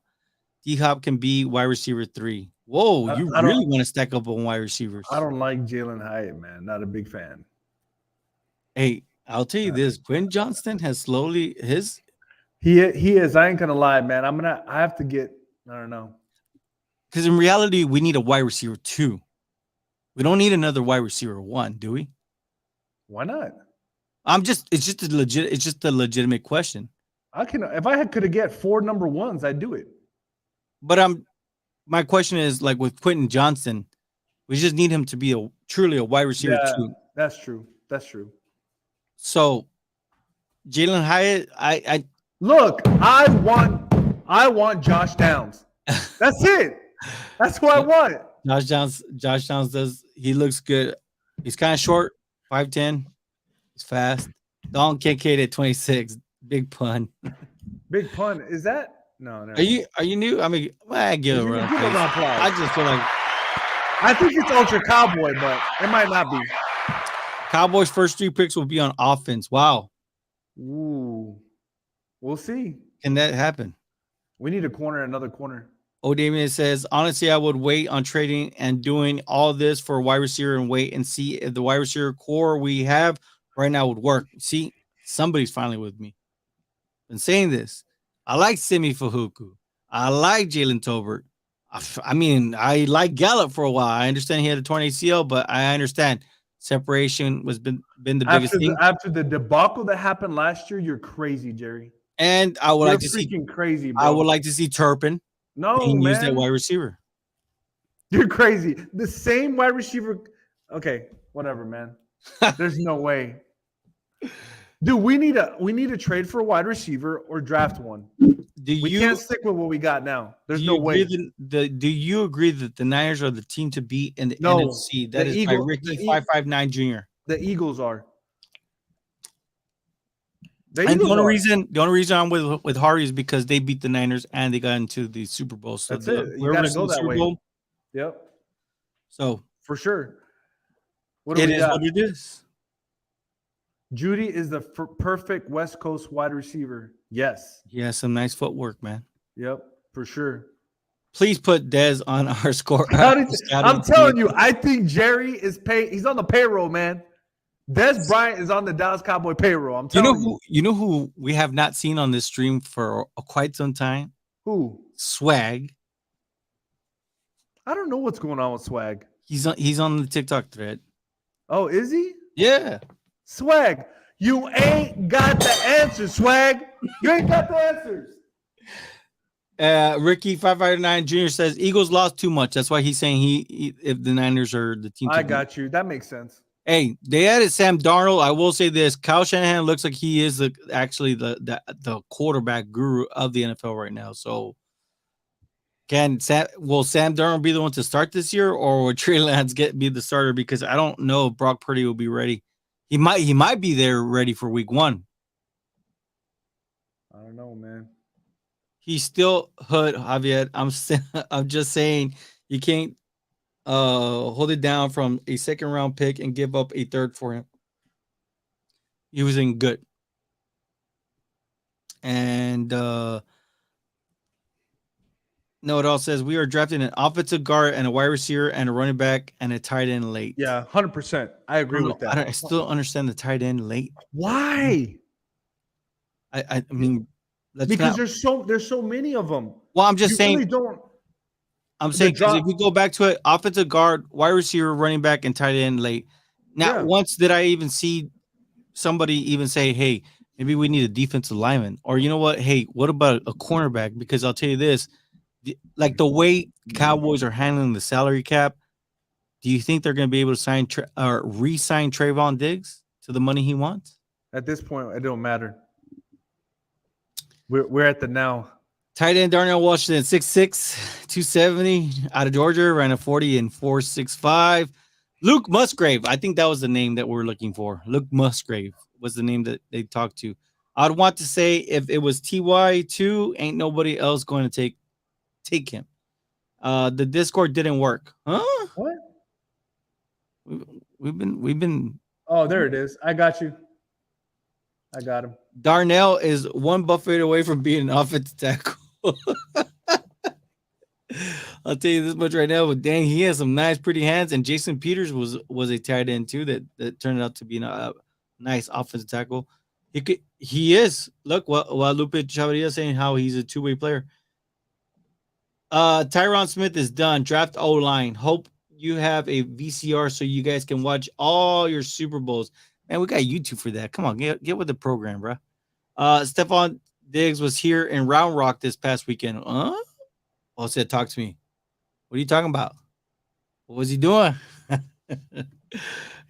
D-Hop can be wide receiver 3. Whoa, you really want to stack up on wide receivers. I don't like Jalen Hyatt, man. Not a big fan. Hey, I'll tell you this. Quentin Johnston has slowly He is. I ain't gonna lie, man. I have to get. I don't know. Because in reality, we need a wide receiver 2. We don't need another wide receiver 1, do we? Why not? It's just a legitimate question. If I could get 4 number 1s, I'd do it. But my question is, like with Quentin Johnston, we just need him to be truly a wide receiver 2. That's true. So Jalen Hyatt, I look, I want Josh Downs. That's it. That's what I want. Josh Downs he looks good. He's kind of short, 5'10". He's fast. Don Kincaid at 26. Big pun. Big pun. Is that? No. Are you new? I mean, I give it a run. I just feel like I think it's Ultra Cowboy, but it might not be. Cowboys' first 3 picks will be on offense. Wow. Ooh. We'll see. Can that happen? We need another corner. Damien says, honestly, I would wait on trading and doing all this for a wide receiver and wait and see if the wide receiver core we have right now would work. See, somebody's finally with me. Been saying this. I like Simi Fahuku. I like Jalen Tolbert. I mean, I like Gallup for a while. I understand he had a torn ACL, but I understand separation was been the biggest thing. After the debacle that happened last year, you're crazy, Jerry. And I would You're like to see freaking crazy, bro. I would like to see Turpin being used at wide receiver. You're crazy. The same wide receiver. Okay, whatever, man. There's no way. Dude, we need to trade for a wide receiver or draft one. We can't stick with what we got now. There's no way. Do you agree that the Niners are the team to beat in the NFC? That is by Ricky 559 Jr. The Eagles are. The only reason I'm with Harvey is because they beat the Niners and they got into the Super Bowl. So that's it. You gotta go that way. Bowl, yep. So for sure. What it is. Judy is the perfect West Coast wide receiver. Yes. He has some nice footwork, man. Yep, for sure. Please put Dez on our score. I'm telling you, I think Jerry is paid. He's on the payroll, man. Dez Bryant is on the Dallas Cowboy payroll. I'm telling you. You know who we have not seen on this stream for quite some time? Who? Swag. I don't know what's going on with Swag. He's on the TikTok thread. Oh, is he? Yeah. Swag, you ain't got the answers, Swag. You ain't got the answers. Ricky 559 Jr. says Eagles lost too much. That's why he's saying if the Niners are the team. I got you. That makes sense. Hey, they added Sam Darnold. I will say this: Kyle Shanahan looks like he is actually the quarterback guru of the NFL right now. So, will Sam Darnold be the one to start this year, or will Trey Lance be the starter? Because I don't know if Brock Purdy will be ready. He might be there ready for week 1. I don't know, man. He's still hood, Javier. I'm just saying you can't hold it down from a second round pick and give up a third for him. He was in good. And no, it all says we are drafting an offensive guard and a wide receiver and a running back and a tight end late. Yeah, 100%. I agree with that. I still don't understand the tight end late. Why? I mean, because there's so many of them. Well, I'm just saying. Really don't. I'm saying because if we go back to it, offensive guard, wide receiver, running back, and tight end late. Not once did I even see somebody even say, "Hey, maybe we need a defensive lineman," or you know what? Hey, what about a cornerback? Because I'll tell you this. Like the way Cowboys are handling the salary cap, do you think they're going to be able to sign or re-sign Trayvon Diggs to the money he wants? At this point, it don't matter. We're at the now. Tight end Darnell Washington, 6'6", 270, out of Georgia, ran a 40 and 4.65. Luke Musgrave, I think that was the name that we're looking for. Luke Musgrave was the name that they talked to. I'd want to say if it was TY2, ain't nobody else going to take him. The Discord didn't work. Huh? What? We've been. Oh, there it is. I got you. I got him. Darnell is one buffet away from being an offensive tackle. I'll tell you this much right now, but dang, he has some nice, pretty hands. And Jason Peters was a tight end too that turned out to be a nice offensive tackle. He is. Look, while Lupe Chavarria saying how he's a two-way player. Tyron Smith is done. Draft O-line. Hope you have a VCR so you guys can watch all your Super Bowls. Man, we got YouTube for that. Come on, get with the program, bro. Stephon Diggs was here in Round Rock this past weekend. Well, said, talk to me. What are you talking about? What was he doing?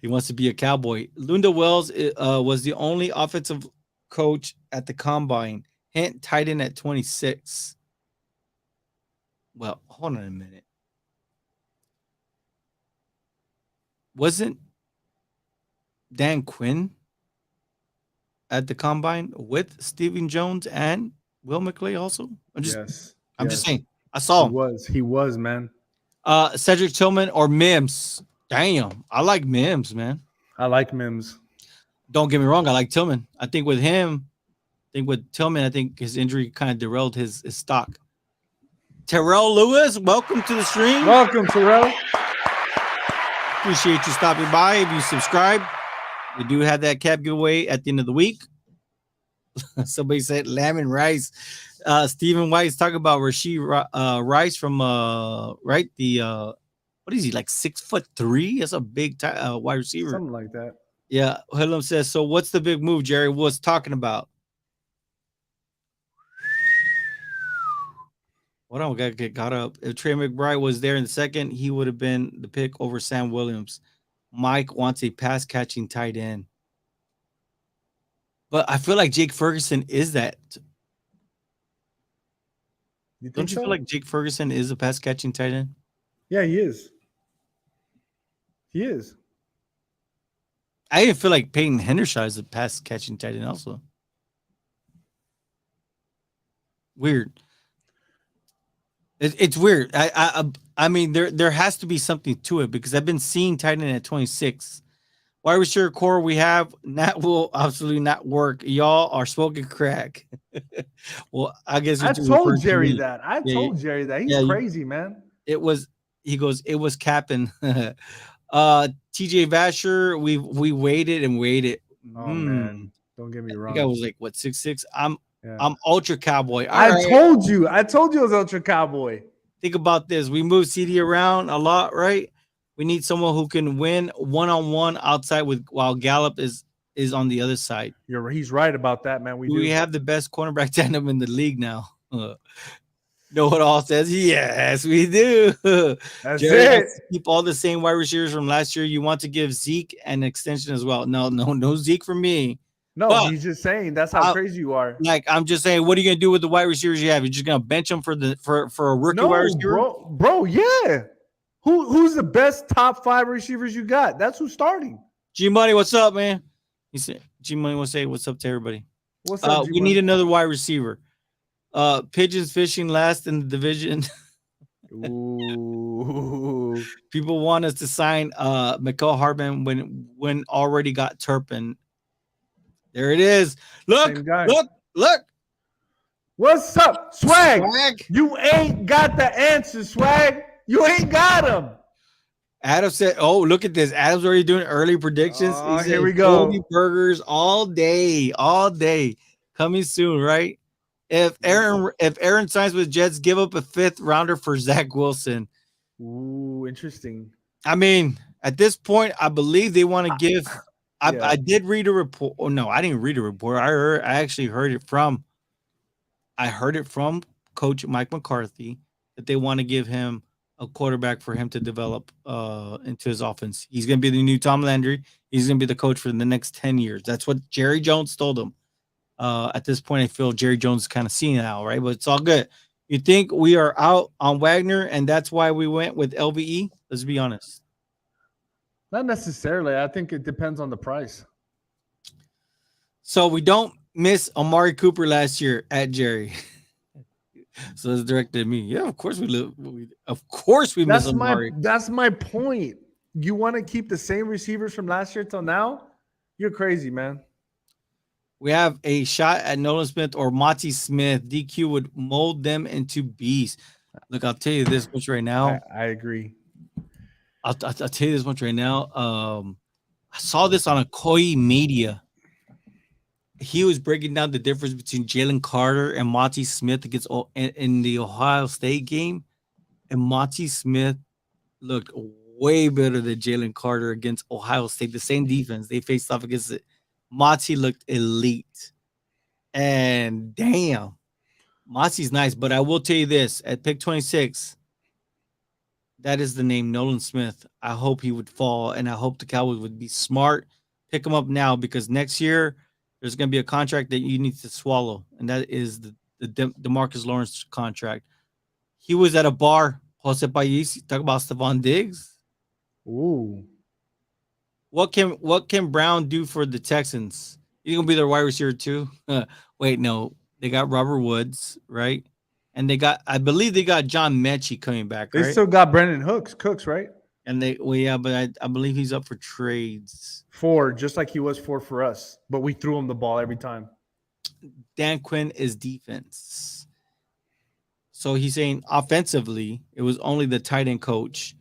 He wants to be a Cowboy. Lunda Wells was the only offensive coach at the Combine. Hint, tight end at 26. Well, hold on a minute. Wasn't Dan Quinn at the Combine with Stephen Jones and Will McClay also? I'm just saying. I saw him. He was, man. Cedric Tillman or Mims. Damn. I like Mims, man. I like Mims. Don't get me wrong. I like Tillman. I think with Tillman, I think his injury kind of derailed his stock. Terrell Lewis, welcome to the stream. Welcome, Terrell. Appreciate you stopping by. If you subscribe, We do have that cap giveaway at the end of the week. Somebody said lamb and rice. Stephen White is talking about Rasheed Rice from right the what is he like 6'3"? That's a big wide receiver. Something like that. Yeah. Hillam says, so what's the big move Jerry was talking about? Hold on, we gotta get caught up. If Trey McBride was there in the second, he would have been the pick over Sam Williams. Mike wants a pass catching tight end. But I feel like Jake Ferguson is that. Don't you feel like Jake Ferguson is a pass catching tight end? Yeah, he is. He is. I even feel like Peyton Hendershot is a pass catching tight end also. Weird. It's weird. I mean there has to be something to it because I've been seeing tight end at 26. Wide receiver core we have that will absolutely not work. Y'all are smoking crack. Well, I guess I told Jerry that. I told Jerry that. He's crazy, man. It was capping. TJ Vasher, we waited and waited. Oh man, don't get me wrong. I think I was like what 6'6". I'm ultra cowboy. I told you it was ultra cowboy. Think about this. We move CD around a lot, right? We need someone who can win one-on-one outside while Gallup is on the other side. He's right about that, man. We have the best cornerback tandem in the league now. Know what all says? Yes, we do. That's it. Keep all the same wide receivers from last year. You want to give Zeke an extension as well. No Zeke for me. No, but he's just saying that's how crazy you are. Like I'm just saying, what are you gonna do with the wide receivers you have? You're just gonna bench them for a rookie wide receiver? Bro, yeah. Who's the best top 5 receivers you got? That's who's starting. G Money, what's up, man? He said G Money will say what's up to everybody. What's up? We need another wide receiver. Pigeons fishing last in the division. Ooh. People want us to sign Mecole Hardman when already got Turpin. There it is. Look. What's up, Swag? You ain't got the answer, Swag. You ain't got them. Adam said, oh, look at this. Adam's already doing early predictions. Oh, here we go. Kobe burgers all day. Coming soon, right? If Aaron signs with Jets, give up a 5th rounder for Zach Wilson. Ooh, interesting. I mean, at this point, I believe they want to give. I did read a report. Oh no, I didn't read a report. I actually heard it from. I heard it from Coach Mike McCarthy that they want to give him a quarterback for him to develop into his offense. He's going to be the new Tom Landry. He's going to be the coach for the next 10 years. That's what Jerry Jones told him. At this point, I feel Jerry Jones is kind of senile, right? But it's all good. You think we are out on Wagner, and that's why we went with LVE? Let's be honest. Not necessarily. I think it depends on the price. So we don't miss Amari Cooper last year at Jerry. So it's directed at me. Yeah, of course we miss Amari. That's my point. You want to keep the same receivers from last year till now? You're crazy, man. We have a shot at Nolan Smith or Monty Smith. DQ would mold them into beasts. Look, I'll tell you this much right now. I agree. I'll tell you this much right now. I saw this on a Koi Media. He was breaking down the difference between Jalen Carter and Monty Smith against in the Ohio State game, and Monty Smith looked way better than Jalen Carter against Ohio State. The same defense they faced off against it. Monty looked elite, and damn, Monty's nice. But I will tell you this: at pick 26, that is the name Nolan Smith. I hope he would fall, and I hope the Cowboys would be smart, pick him up now because next year. There's going to be a contract that you need to swallow, and that is the DeMarcus Lawrence contract. He was at a bar, Jose Pais, talk about Stephon Diggs. Ooh. What can Brown do for the Texans? He's going to be their wide receiver too? Wait, no. They got Robert Woods, right? And I believe they got John Mechie coming back, right? They still got Brandon Cooks, right? And but I believe he's up for trades. 4, just like he was 4 for us. But we threw him the ball every time. Dan Quinn is defense. So he's saying offensively, it was only the tight end coach.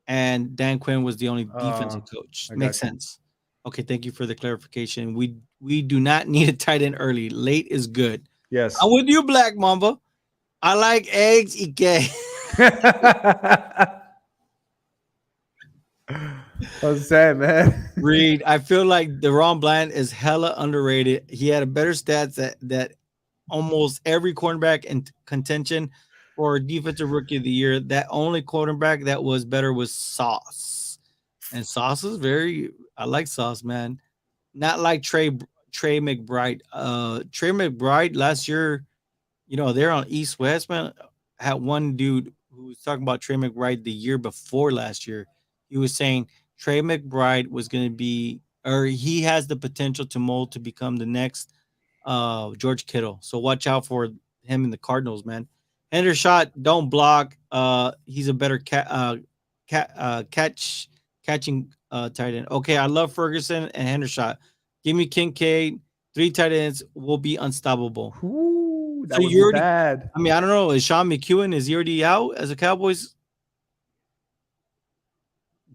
And Dan Quinn was the only defensive coach. Makes sense. Okay, thank you for the clarification. We do not need a tight end early. Late is good. Yes. I'm with you, Black Mamba. I like eggs, Ike. I'm sad, man. Reed, I feel like Deron Bland is hella underrated. He had a better stats that almost every cornerback in contention for defensive rookie of the year. That only cornerback that was better was Sauce. And Sauce is very I like Sauce, man. Not like Trey McBride. Trey McBride last year, they're on East West, man. Had one dude who was talking about Trey McBride the year before last year. He was saying Trey McBride was going to be, or he has the potential to mold to become the next George Kittle. So watch out for him in the Cardinals, man. Hendershot, don't block. He's a better catching tight end. Okay, I love Ferguson and Hendershot. Give me Kincaid. 3 tight ends will be unstoppable. Ooh, that So would you be already, bad. I mean, I don't know. Is Sean McEwen, is he already out as a Cowboys?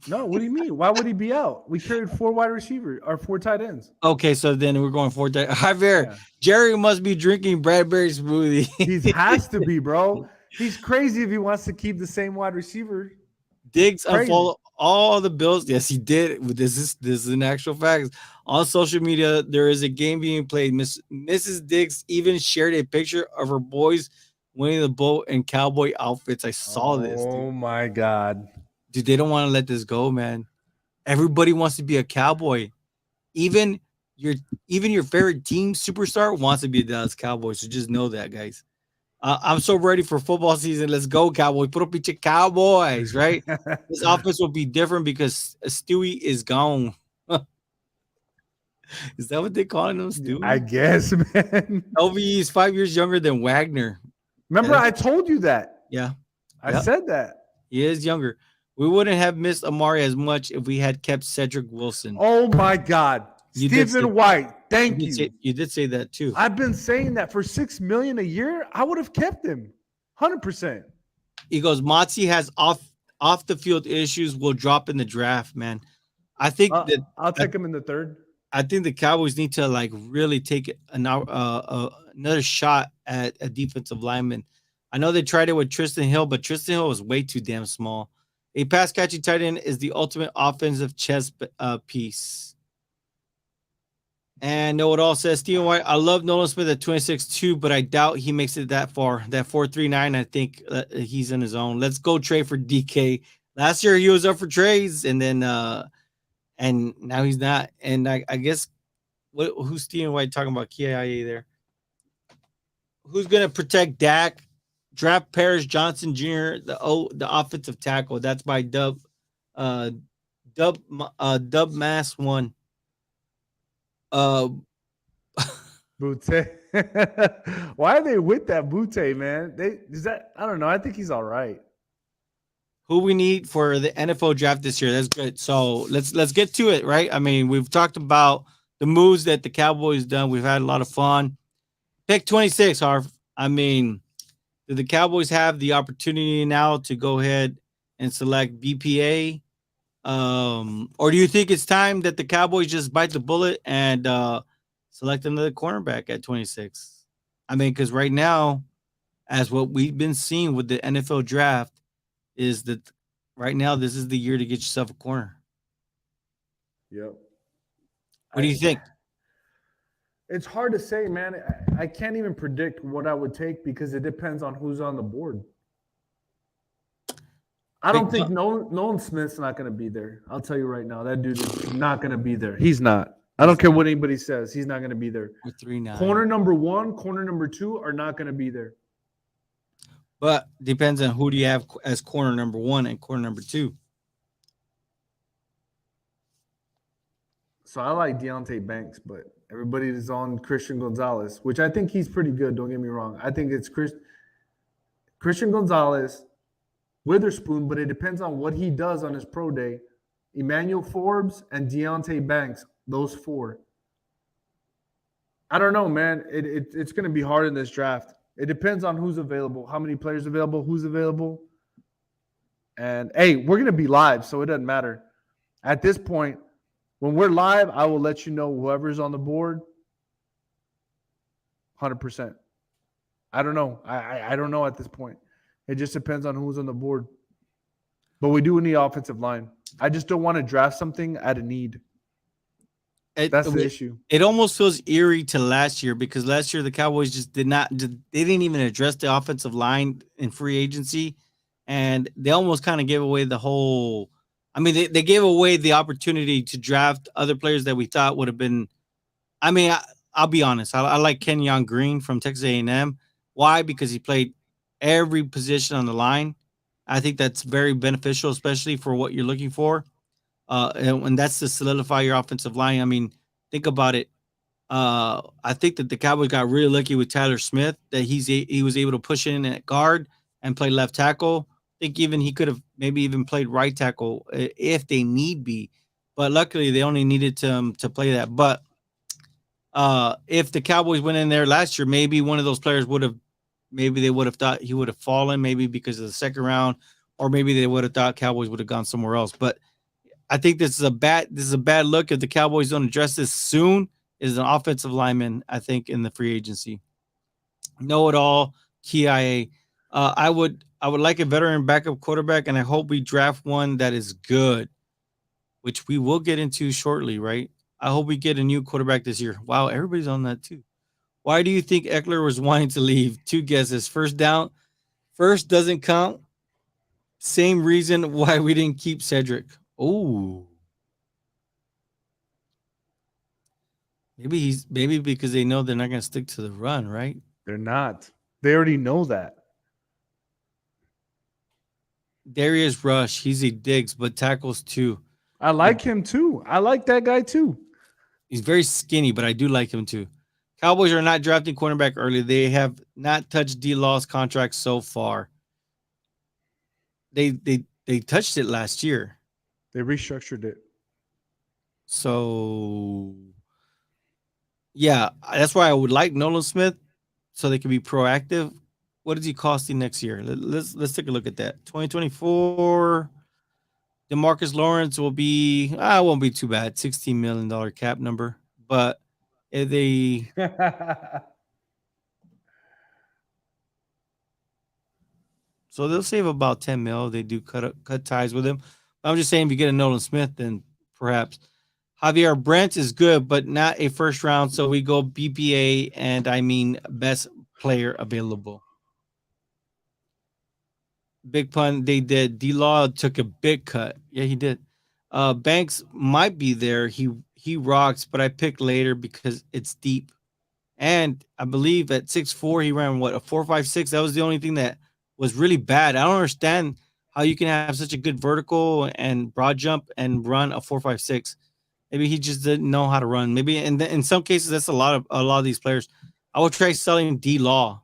No, what do you mean? Why would he be out? We carried 4 wide receivers or 4 tight ends. Okay, so then we're going for that. Javier, Yeah. Jerry must be drinking Bradbury smoothie. He has to be, bro. He's crazy if he wants to keep the same wide receiver. Diggs Crazy. unfollowed all the Bills. Yes, he did. This is an actual fact. On social media, there is a game being played. Mrs. Diggs even shared a picture of her boys winning the boat in cowboy outfits. I saw this. Oh Dude. my God. Dude, they don't want to let this go, man. Everybody wants to be a cowboy. Even your favorite team superstar wants to be a Dallas Cowboys. So just know that, guys. I'm so ready for football season. Let's go, Cowboys. Put up your Cowboys, right? This offense will be different because Stewie is gone. Is that what they calling him, Stewie? I guess, man. LVE is 5 years younger than Wagner. Remember, I told you that. Yeah. I said that. He is younger. We wouldn't have missed Amari as much if we had kept Cedric Wilson. Oh my God. Stephen White. Thank you. You did say that too. I've been saying that for $6 million a year. I would have kept him 100%. He goes, Motzi has off the field issues. Will drop in the draft, man. I think that I'll take him in the 3rd. I think the Cowboys need to really take another shot at a defensive lineman. I know they tried it with Tristan Hill, but Tristan Hill was way too damn small. A pass catching tight end is the ultimate offensive chess piece. And know it all says Stephen White. I love Nolan Smith at 26-2, but I doubt he makes it that far. That 4.39, I think he's in his own. Let's go trade for DK. Last year he was up for trades, and then and now he's not. And I guess who's Stephen White talking about? KIA there. Who's gonna protect Dak? Draft Paris Johnson Jr., the offensive tackle. That's by Dub Mass 1. Butte. Why are they with that Butte, man? I don't know. I think he's all right. Who we need for the NFL draft this year? That's good. So let's get to it, right? I mean, we've talked about the moves that the Cowboys done. We've had a lot of fun. Pick 26, Harv. I mean, do the Cowboys have the opportunity now to go ahead and select BPA? Or do you think it's time that the Cowboys just bite the bullet and select another cornerback at 26? I mean, because right now, as what we've been seeing with the NFL draft, is that right now this is the year to get yourself a corner. Yep. What do you think? It's hard to say, man. I can't even predict what I would take because it depends on who's on the board. I don't think Nolan Smith's not going to be there. I'll tell you right now, that dude is not going to be there. He's not. I don't care what anybody says. He's not going to be there. 3-9. Corner number 1, corner number 2 are not going to be there. But depends on who do you have as corner number 1 and corner number 2. So I like Deontay Banks, but everybody is on Christian Gonzalez, which I think he's pretty good. Don't get me wrong. I think it's Christian Gonzalez, Witherspoon, but it depends on what he does on his pro day. Emmanuel Forbes and Deontay Banks, those 4. I don't know, man. It's going to be hard in this draft. It depends on who's available, how many players available, who's available. And, hey, we're going to be live, so it doesn't matter. At this point, When we're live, I will let you know whoever's on the board. 100%. I don't know. I don't know at this point. It just depends on who's on the board. But we do need offensive line. I just don't want to draft something at a need. That's the issue. It almost feels eerie to last year because last year the Cowboys just they didn't even address the offensive line in free agency, and they almost kind of gave away the whole. I mean, they gave away the opportunity to draft other players that we thought would have been. I mean, I'll be honest. I like Kenyon Green from Texas A&M. Why? Because he played every position on the line. I think that's very beneficial, especially for what you're looking for. And that's to solidify your offensive line. I mean, think about it. I think that the Cowboys got really lucky with Tyler Smith that he was able to push in at guard and play left tackle. I think even he could have maybe even played right tackle if they need be, but luckily they only needed to play that. But if the Cowboys went in there last year, maybe one of those players maybe they would have thought he would have fallen, maybe because of the second round, or maybe they would have thought Cowboys would have gone somewhere else. But I think this is a bad look if the Cowboys don't address this soon. Is an offensive lineman, I think, in the free agency. Know it all, KIA. I would like a veteran backup quarterback, and I hope we draft one that is good, which we will get into shortly, right? I hope we get a new quarterback this year. Wow, everybody's on that too. Why do you think Eckler was wanting to leave? Two guesses. First doesn't count. Same reason why we didn't keep Cedric. Oh. Maybe because they know they're not going to stick to the run, right? They're not. They already know that. Darius Rush, he's a digs, but tackles too. I like him too. I like that guy too. He's very skinny, but I do like him too. Cowboys are not drafting cornerback early. They have not touched D-Law's contract so far. They touched it last year. They restructured it. So yeah, that's why I would like Nolan Smith so they can be proactive. What is he costing next year? Let's take a look at that. 2024, DeMarcus Lawrence will be it won't be too bad. $16 million cap number. But if they so they'll save about 10 mil. They do cut ties with him. I'm just saying if you get a Nolan Smith, then perhaps Javier Brent is good, but not a first round. So we go BPA, and I mean best player available. Big pun. They did. D-Law took a big cut. Yeah, he did. Banks might be there. He rocks, but I picked later because it's deep. And I believe at 6'4", he ran a 4.56. That was the only thing that was really bad. I don't understand how you can have such a good vertical and broad jump and run a 4.56. Maybe he just didn't know how to run. Maybe in some cases that's a lot of these players. I would try selling D-Law.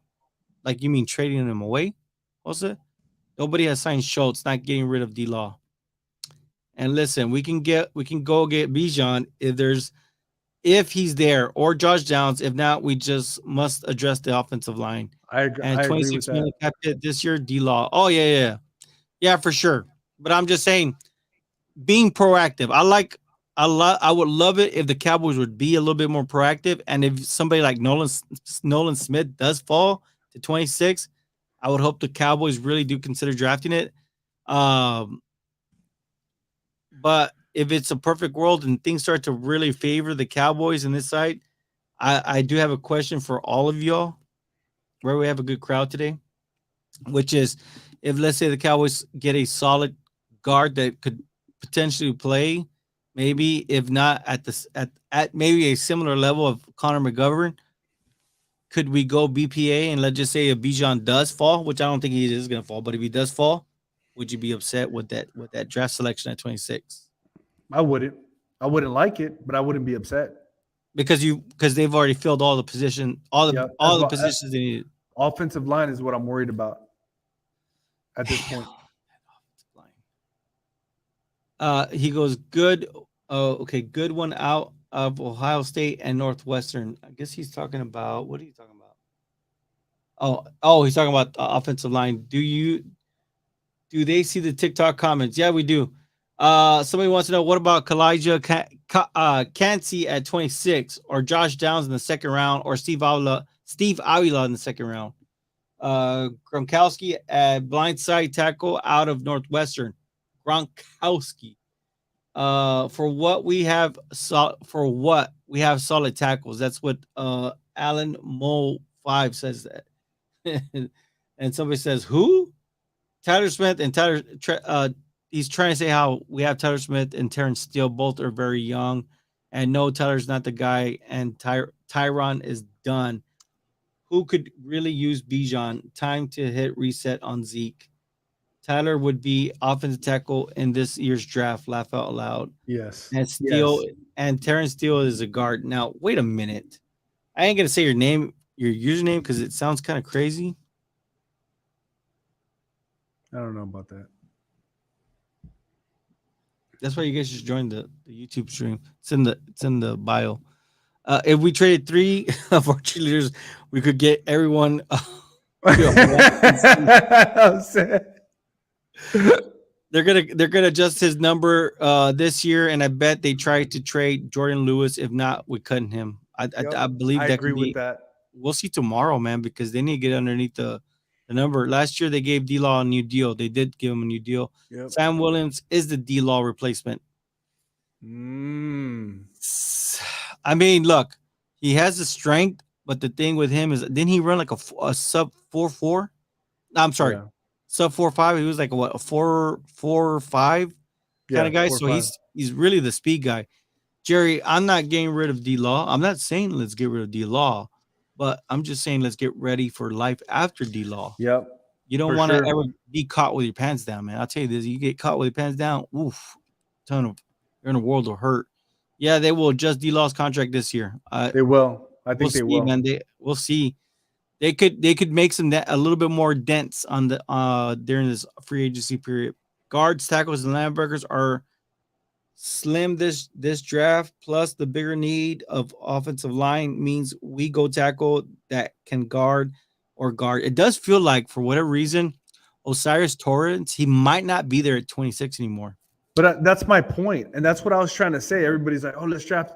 Like you mean trading him away? What's it? Nobody has signed Schultz, not getting rid of D-Law. And listen, we can go get Bijan if he's there, or Josh Downs. If not, we just must address the offensive line. I agree. And I 26 agree million cap hit this year, D-Law. Oh yeah, for sure. But I'm just saying, being proactive. I would love it if the Cowboys would be a little bit more proactive, and if somebody like Nolan Smith does fall to 26. I would hope the Cowboys really do consider drafting it. But if it's a perfect world and things start to really favor the Cowboys in this side, I do have a question for all of y'all, where we have a good crowd today, which is if, let's say, the Cowboys get a solid guard that could potentially play, maybe if not at maybe a similar level of Connor McGovern, could we go BPA and let's just say if Bijan does fall, which I don't think he is going to fall, but if he does fall, would you be upset with that draft selection at 26? I wouldn't like it, but I wouldn't be upset because they've already filled all the positions they needed. Offensive line is what I'm worried about at this point. He goes good. Okay, good one out of Ohio State and Northwestern. I guess he's talking about, what are you talking about? Oh, he's talking about offensive line. Do they see the TikTok comments? Yeah, we do. Somebody wants to know, what about Kalijah Cansey at 26, or Josh Downs in the second round, or Steve Avila in the second round? Gronkowski at blindside tackle out of Northwestern. Gronkowski. For what we have solid tackles. That's what Alan Mo 5 says that. And somebody says, who? Tyler Smith and he's trying to say how we have Tyler Smith and Terrence Steele, both are very young, and no, Tyler's not the guy, and Tyron is done. Who could really use Bijan? Time to hit reset on Zeke. Tyler would be offensive tackle in this year's draft. Laugh out loud. Yes. And Steele and Terrence Steele is a guard. Now, wait a minute. I ain't gonna say your name, your username, because it sounds kind of crazy. I don't know about that. That's why you guys should join the YouTube stream. It's in the bio. If we traded 3 of our cheerleaders, we could get everyone. They're gonna adjust his number this year, and I bet they try to trade Jordan Lewis. If not, we're cutting him. I believe that. I agree with that. We'll see tomorrow, man, because they need to get underneath the number. Last year they gave D-Law a new deal. They did give him a new deal. Yep. Sam Williams is the D-Law replacement. I mean, look, he has the strength, but the thing with him is, didn't he run like a sub 4.4? No, I'm sorry, sub 4.5. He was like a 4.5 kind of guy. So he's really the speed guy. Jerry, I'm not getting rid of D-Law. I'm not saying let's get rid of D-Law, but I'm just saying let's get ready for life after D-Law. Yep. You don't want to ever be caught with your pants down, man. I'll tell you this: you get caught with your pants down, you're in a world of hurt. Yeah, they will adjust D-Law's contract this year. They will. I think they will. Man, we'll see. They could make some a little bit more dents on the during this free agency period. Guards, tackles, and linebackers are slim this draft. Plus, the bigger need of offensive line means we go tackle that can guard. It does feel like, for whatever reason, Osiris Torrance, he might not be there at 26 anymore. But that's my point, and that's what I was trying to say. Everybody's like, "Oh, let's draft."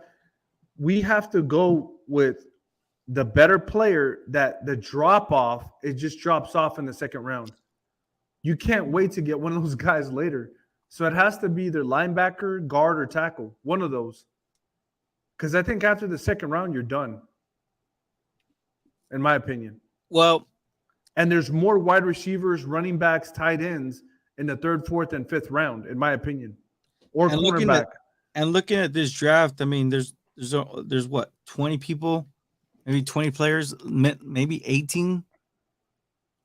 We have to go with the better player. That the drop off, it just drops off in the second round. You can't wait to get one of those guys later. So it has to be either linebacker, guard, or tackle. One of those. Because I think after the second round, you're done. In my opinion. Well, and there's more wide receivers, running backs, tight ends in the third, fourth, and fifth round, in my opinion. Or cornerback. Looking at this draft, I mean, there's what, 20 people, maybe 20 players, maybe 18.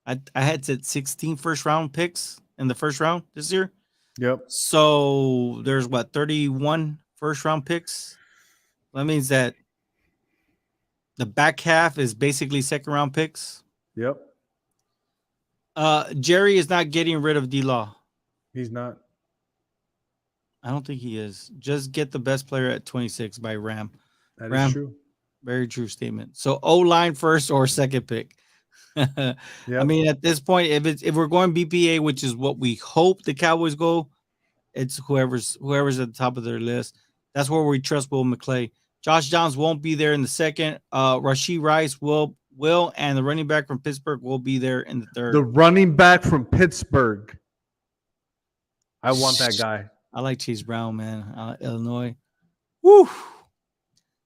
I had said 16 first round picks in the first round this year. Yep. So there's what, 31 first round picks. That means that the back half is basically second round picks. Yep. Jerry is not getting rid of D-Law. He's not. I don't think he is. Just get the best player at 26 by Ram. That is true. Very true statement. So O-line first or second pick. Yep. I mean, at this point, if we're going BPA, which is what we hope the Cowboys go, it's whoever's at the top of their list. That's where we trust Will McClay. Josh Downs won't be there in the second. Rashee Rice will, and the running back from Pittsburgh will be there in the third. The running back from Pittsburgh. I want that guy. I like Chase Brown, man. Illinois. Woo.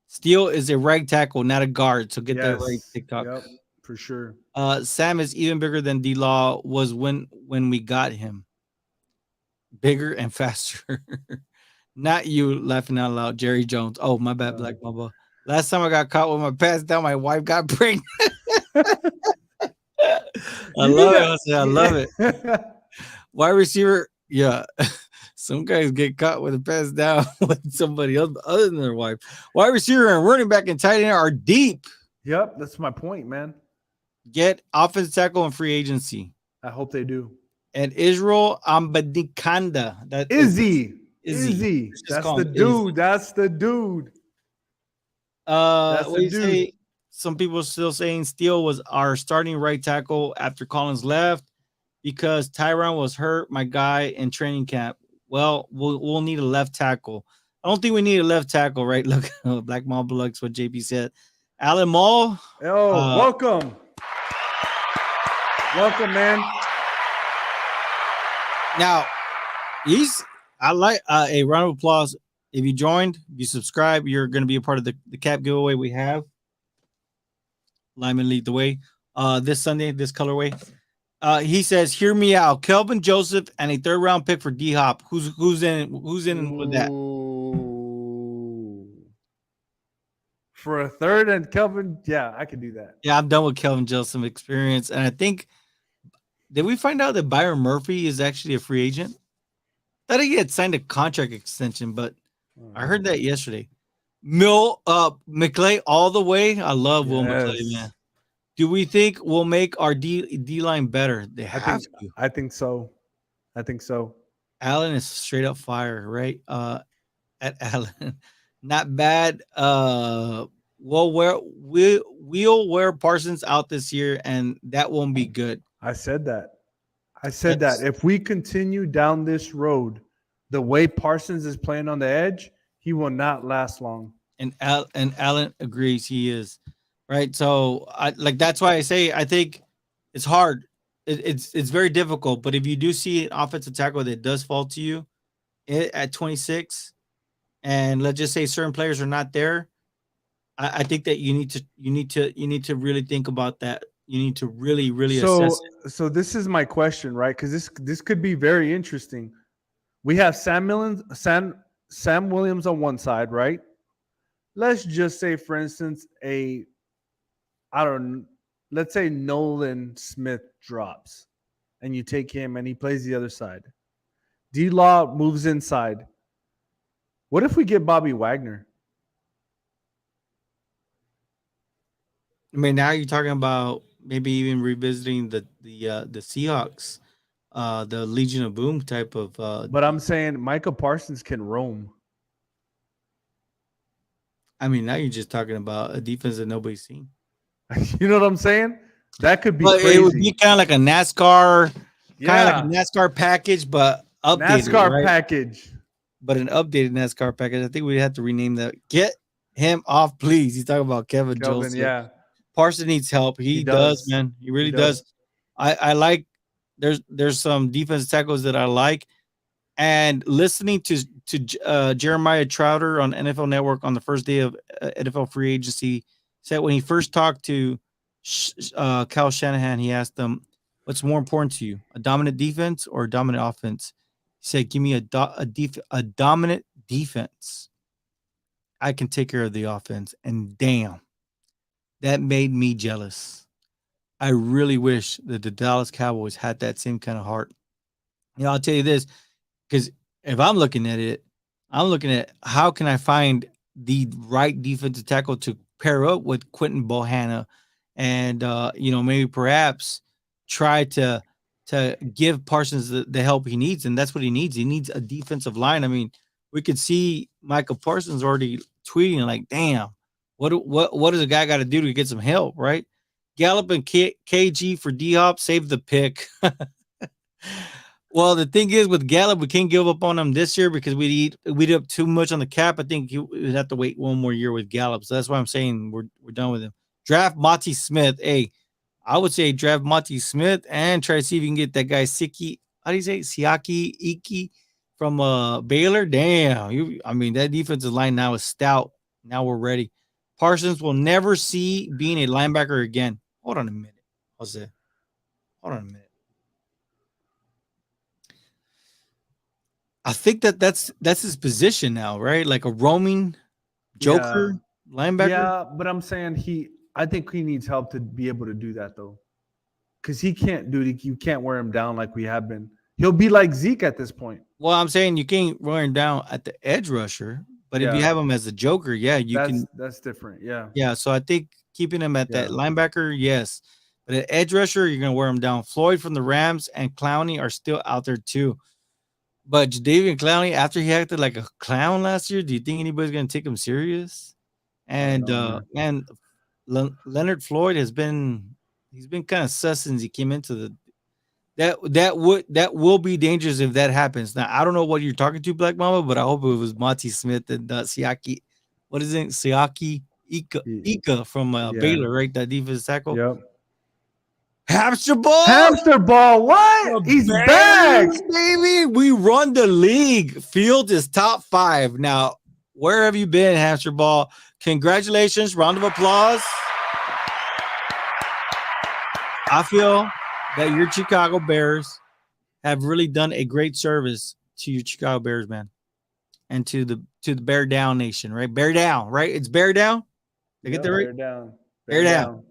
Steele is a right tackle, not a guard. So get that right, TikTok. Yep, for sure. Sam is even bigger than D-Law was when we got him. Bigger and faster. Not you laughing out loud, Jerry Jones. Oh, my bad, Black Mamba. Last time I got caught with my pants down, my wife got pregnant. I love it. Wide receiver, yeah. Some guys get caught with the pass down with somebody else other than their wife. Wide receiver and running back and tight end are deep. Yep, that's my point, man. Get offensive tackle and free agency. I hope they do. And Israel Ambadikanda. That Izzy. That's the dude. Izzy. That's the dude. What do you say? Some people are still saying Steele was our starting right tackle after Collins left because Tyron was hurt, my guy, in training camp. Well, we'll need a left tackle. I don't think we need a left tackle, right? Look, Black Mamba looks what JP said. Alan Mall. Oh, welcome. Welcome, man. Now, I like a round of applause. If you joined, if you subscribe, you're going to be a part of the cap giveaway we have. Lyman lead the way. This Sunday, this colorway. He says, "Hear me out. Kelvin Joseph and a third round pick for D Hop. Who's in with that?" For a third and Kelvin, yeah, I can do that. Yeah, I'm done with Kelvin Joseph experience, and I think did we find out that Byron Murphy is actually a free agent? Thought he had signed a contract extension, but I heard that yesterday. McClay all the way. I love Will McClay, man. Do we think we'll make our D line better? They have to. I think so. Allen is straight up fire, right? At Allen, not bad. We'll wear Parsons out this year, and that won't be good. I said that. If we continue down this road, the way Parsons is playing on the edge, he will not last long. And Allen agrees he is. Right. So that's why I say I think it's hard. It's very difficult. But if you do see an offensive tackle that does fall to you at 26, and let's just say certain players are not there, I think that you need to really think about that. You need to really assess it. So this is my question, right? Because this could be very interesting. We have Sam Williams on one side, right? Let's just say, for instance, let's say Nolan Smith drops and you take him and he plays the other side. D-Law moves inside. What if we get Bobby Wagner? I mean, now you're talking about maybe even revisiting the Seahawks, the Legion of Boom type of. But I'm saying Micah Parsons can roam. I mean, now you're just talking about a defense that nobody's seen. You know what I'm saying? That could be crazy. It would be kind of like a NASCAR, package, but updated, package. But an updated NASCAR package. I think we have to rename that. Get him off, please. He's talking about Kelvin Joseph. Yeah. Parson needs help. He does, man. He really does. I like. There's some defensive tackles that I like, and listening to Jeremiah Trouter on NFL Network on the first day of NFL free agency said when he first talked to Kyle Shanahan, he asked them, "What's more important to you, a dominant defense or a dominant offense?" He said, "Give me a dominant defense. I can take care of the offense." And damn, that made me jealous. I really wish that the Dallas Cowboys had that same kind of heart. You know, I'll tell you this, because if I'm looking at it, I'm looking at how can I find the right defensive tackle to pair up with Quentin Bohanna and, maybe perhaps try to give Parsons the help he needs. And that's what he needs. He needs a defensive line. I mean, we could see Michael Parsons already tweeting like, damn, what does a guy got to do to get some help, right? Gallup and KG for D-Hop, save the pick. Well, the thing is with Gallup, we can't give up on him this year because we'd up too much on the cap. I think we'd have to wait one more year with Gallup. So that's why I'm saying we're done with him. Draft Monty Smith. Hey, I would say draft Monty Smith and try to see if you can get that guy Siaki Iki from Baylor. Damn, that defensive line now is stout. Now we're ready. Parsons will never see being a linebacker again. Hold on a minute, Jose. Hold on a minute. I think that's his position now, right? Like a roaming joker linebacker. Yeah, but I'm saying I think he needs help to be able to do that though, because he can't do it. You can't wear him down like we have been. He'll be like Zeke at this point. Well, I'm saying you can't wear him down at the edge rusher, but if you have him as a joker, can. That's different. Yeah. Yeah. So I think keeping him at that linebacker, yes, but at edge rusher, you're gonna wear him down. Floyd from the Rams and Clowney are still out there too. But Jadeveon Clowney, after he acted like a clown last year, do you think anybody's going to take him serious? And Leonard Floyd he's been kind of sus since he came into that will be dangerous if that happens. Now I don't know what you're talking to, Black Mama, but I hope it was Monty Smith and Siaki. What is it? Siaki Ika from Baylor, right? That defense tackle. Yep. Hamster ball. Hamster ball. What? He's back, baby. We run the league. Field is top 5 now. Where have you been, Hamster ball? Congratulations! Round of applause. I feel that your Chicago Bears have really done a great service to your Chicago Bears, man, and to the Bear Down Nation, right? Bear Down, right? It's Bear Down. They get the right. Bear down. Bear down.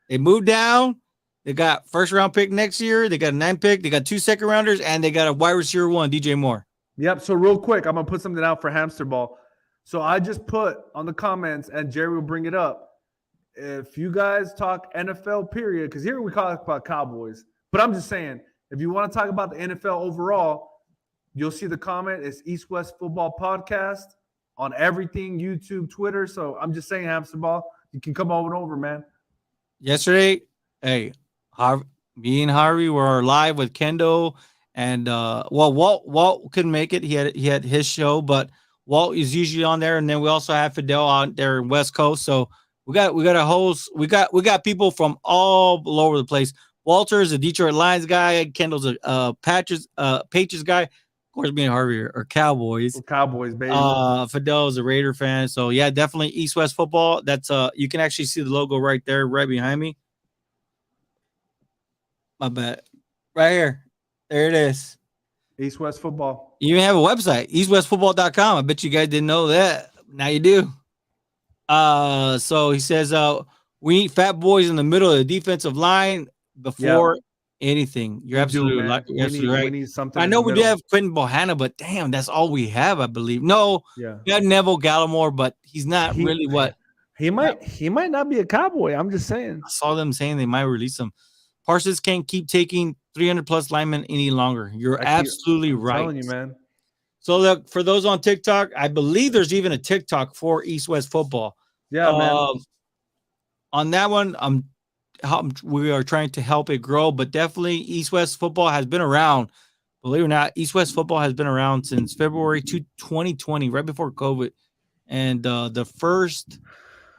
They moved down. They got first round pick next year. They got a 9 pick. They got 2 second rounders, and they got a wide receiver 1, DJ Moore. Yep. So real quick, I'm gonna put something out for Hamster Ball. So I just put on the comments, and Jerry will bring it up. If you guys talk NFL, period, because here we talk about Cowboys, but I'm just saying, if you want to talk about the NFL overall, you'll see the comment. It's East West Football Podcast on everything, YouTube, Twitter. So I'm just saying, Hamster Ball, you can come over, man. Yesterday, hey, me and Harvey were live with Kendo, and Walt couldn't make it. He had his show, but Walt is usually on there, and then we also have Fidel out there in West Coast. So we got a host. We got people from all over the place. Walter's a Detroit Lions guy. Kendall's a Patriots guy. Of course, me and Harvey are Cowboys. We're Cowboys, baby. Fidel's a Raider fan. So yeah, definitely East West football. That's you can actually see the logo right there, right behind me. My bad. Right here. There it is. East West football. You even have a website, eastwestfootball.com. I bet you guys didn't know that. Now you do. So he says, we need fat boys in the middle of the defensive line before anything. You're absolutely right. We need something. I know we do have Quentin Bohanna, but damn, that's all we have, I believe. No, we got Neville Gallimore, but he's not really what he might not be a Cowboy. I'm just saying. I saw them saying they might release him. Parsons can't keep taking 300 plus linemen any longer. You're absolutely right. I'm telling you, man. So look, for those on TikTok, I believe there's even a TikTok for East West football. Yeah, man. On that one, we are trying to help it grow, but definitely East West football has been around. Believe it or not, East West football has been around since February 2020, right before COVID. And the first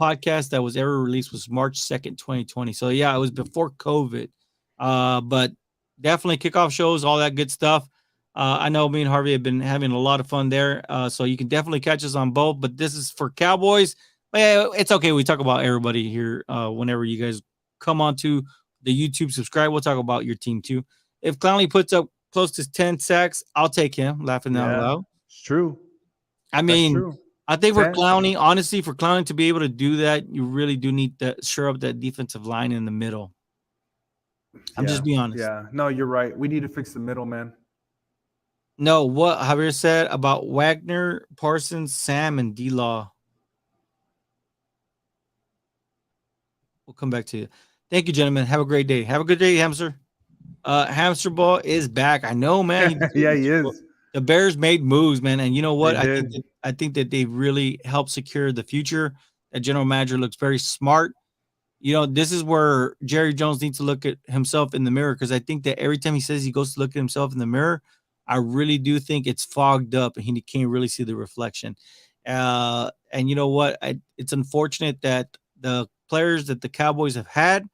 podcast that was ever released was March 2nd, 2020. So yeah, it was before COVID. But definitely kickoff shows, all that good stuff. I know me and Harvey have been having a lot of fun there. So you can definitely catch us on both, but this is for Cowboys. But yeah, it's okay. We talk about everybody here. Whenever you guys come onto the YouTube, subscribe. We'll talk about your team too. If Clowney puts up close to 10 sacks, I'll take him. Laughing out loud. It's true. I mean, I think for Clowney, honestly, for Clowney to be able to do that, you really do need to shore up that defensive line in the middle. I'm just being honest. Yeah, no, you're right. We need to fix the middle, man. No, what Javier said about Wagner, Parsons, Sam, and D-Law. We'll come back to you. Thank you, gentlemen. Have a great day. Have a good day, Hamster. Hamster Ball is back. I know, man. Yeah, he is. The Bears made moves, man. And you know what? I think that they really helped secure the future. That general manager looks very smart. You know, this is where Jerry Jones needs to look at himself in the mirror, because I think that every time he says he goes to look at himself in the mirror, I really do think it's fogged up and he can't really see the reflection. And you know what? It's unfortunate that the players that the Cowboys have had,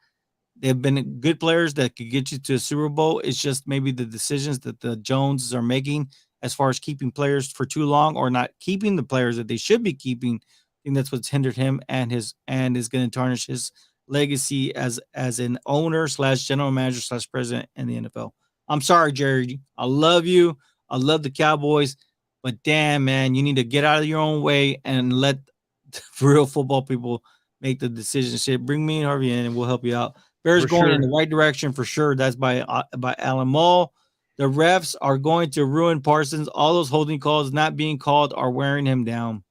they've been good players that could get you to a Super Bowl. It's just maybe the decisions that the Joneses are making as far as keeping players for too long or not keeping the players that they should be keeping. I think that's what's hindered him and is going to tarnish his legacy as an owner / general manager / president in the NFL. I'm sorry, Jerry. I love you. I love the Cowboys, but damn, man, you need to get out of your own way and let the real football people make the decision. Shit, bring me and Harvey in, and we'll help you out. Bears going in the right direction for sure. That's by Alan Mull. The refs are going to ruin Parsons. All those holding calls not being called are wearing him down.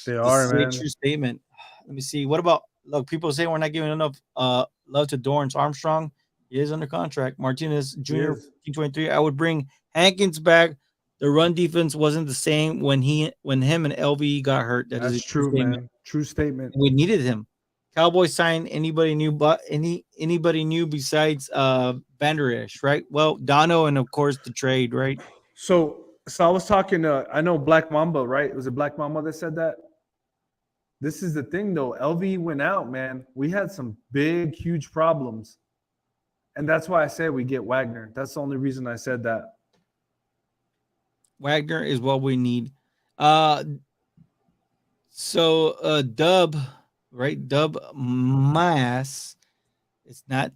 They are, man. True statement. Let me see. What about people say we're not giving enough love to Dorrance Armstrong. He is under contract. Martinez Jr. 23. I would bring Hankins back. The run defense wasn't the same when him and LV got hurt. That's true, man. True statement. We needed him. Cowboys sign anybody new, but anybody new besides Vander Esch, right? Well, Dono and of course the trade, right? So I was talking. I know Black Mamba, right? Was it Black Mamba that said that? This is the thing, though. LV went out, man. We had some big, huge problems, and that's why I said we get Wagner. That's the only reason I said that. Wagner is what we need. So Dub, right? Dub Mass. It's not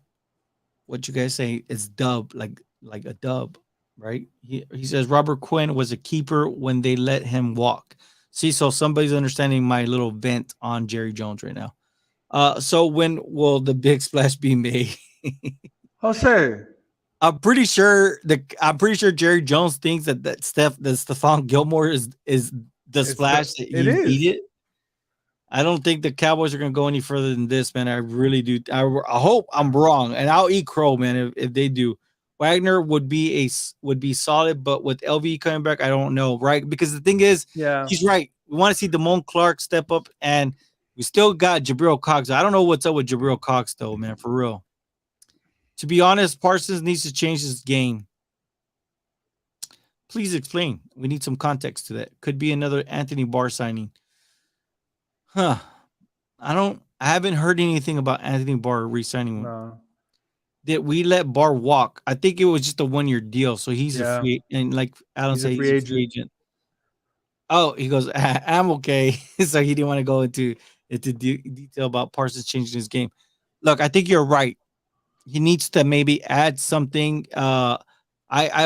what you guys say. It's Dub, like a dub, right? He says Robert Quinn was a keeper when they let him walk. See, so somebody's understanding my little vent on Jerry Jones right now. So when will the big splash be made? Jose, I'm pretty sure Jerry Jones thinks that Stephon Gilmore is the splash that it you is. needed. I don't think the Cowboys are going to go any further than this, man. I really do. I hope I'm wrong, and I'll eat crow, man, if they do. Wagner would be solid, but with LV coming back, I don't know, right? Because the thing is, Yeah, he's right. We want to see Damone Clark step up, and we still got Jabril Cox. I don't know what's up with Jabril Cox, though, man, for real. To be honest, Parsons needs to change his game. Please explain. We need some context to that. Could be another Anthony Barr signing. Huh. I haven't heard anything about Anthony Barr re-signing. no. Did we let Barr walk? I think it was just a 1-year deal. So he's a free, and like Alan said, he's a free agent. Oh, he goes, I'm okay. So he didn't want to go into detail about Parsons changing his game. Look, I think you're right. He needs to maybe add something. What I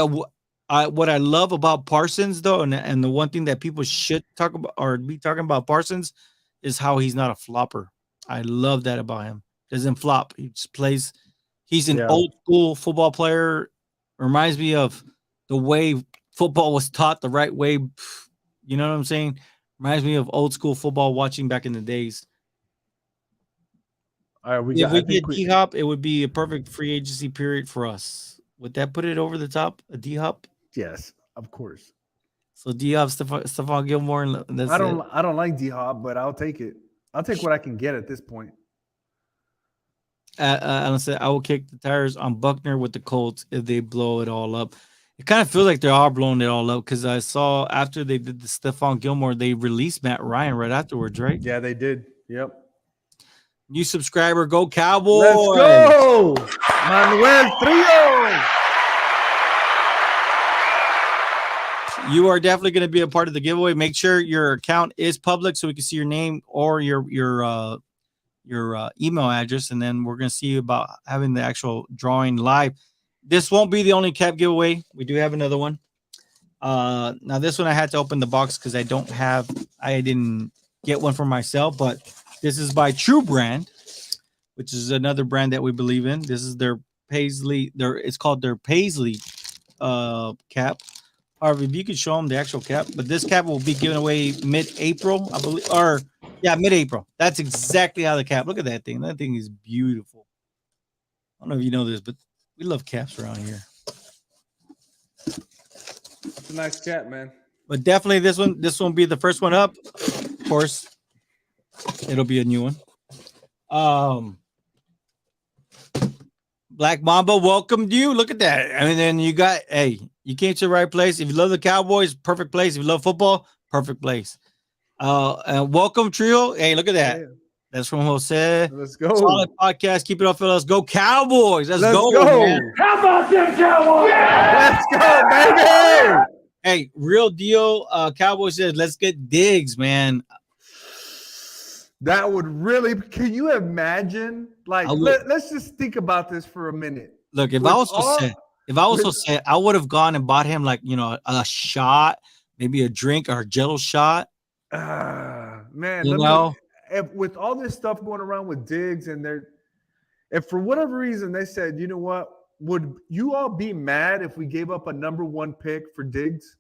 love about Parsons, though, and the one thing that people should talk about or be talking about Parsons is how he's not a flopper. I love that about him. Doesn't flop. He just plays. He's an old school football player. Reminds me of the way football was taught the right way. You know what I'm saying? Reminds me of old school football watching back in the days. All right, If we get D-Hop, it would be a perfect free agency period for us. Would that put it over the top? A D-Hop? Yes, of course. So D-Hop, Stephon Gilmore, and that's I don't like D-Hop, but I'll take it. I'll take what I can get at this point. Alan said, I will kick the tires on Buckner with the Colts if they blow it all up. It kind of feels like they are blowing it all up because I saw after they did the Stephon Gilmore, they released Matt Ryan right afterwards, right? Yeah, they did. Yep. New subscriber, go Cowboys! Let's go, Manuel Trio. You are definitely going to be a part of the giveaway. Make sure your account is public so we can see your name or your email address, and then we're going to see about having the actual drawing live. This won't be the only cap giveaway. We do have another one. Now this one I had to open the box because I didn't get one for myself, but this is by True Brand, which is another brand that we believe in. This is their Paisley. It's called their Paisley cap. However, if you could show them the actual cap, but this cap will be given away mid-April, I believe, mid-April. That's exactly how the cap. Look at that thing. That thing is beautiful. I don't know if you know this, but we love caps around here. It's a nice chat, man. But definitely this one will be the first one up. Of course, it'll be a new one. Black Mamba welcomed you. Look at that. I mean, then you came to the right place. If you love the Cowboys, perfect place. If you love football, perfect place. And welcome, Trio. Hey, look at that. Yeah. That's from Jose. Let's go. Solid podcast. Keep it up, fellas. Go Cowboys. Let's go. Man. How about them Cowboys? Yeah! Let's go, baby. Hey, real deal. Cowboys says, let's get Diggs, man. That would really. Can you imagine? Like, let's just think about this for a minute. Look, if I was so sad, I would have gone and bought him like a shot, maybe a drink or a Jello shot. Man, with all this stuff going around with Diggs if for whatever reason they said, you know what, would you all be mad if we gave up a number 1 pick for Diggs,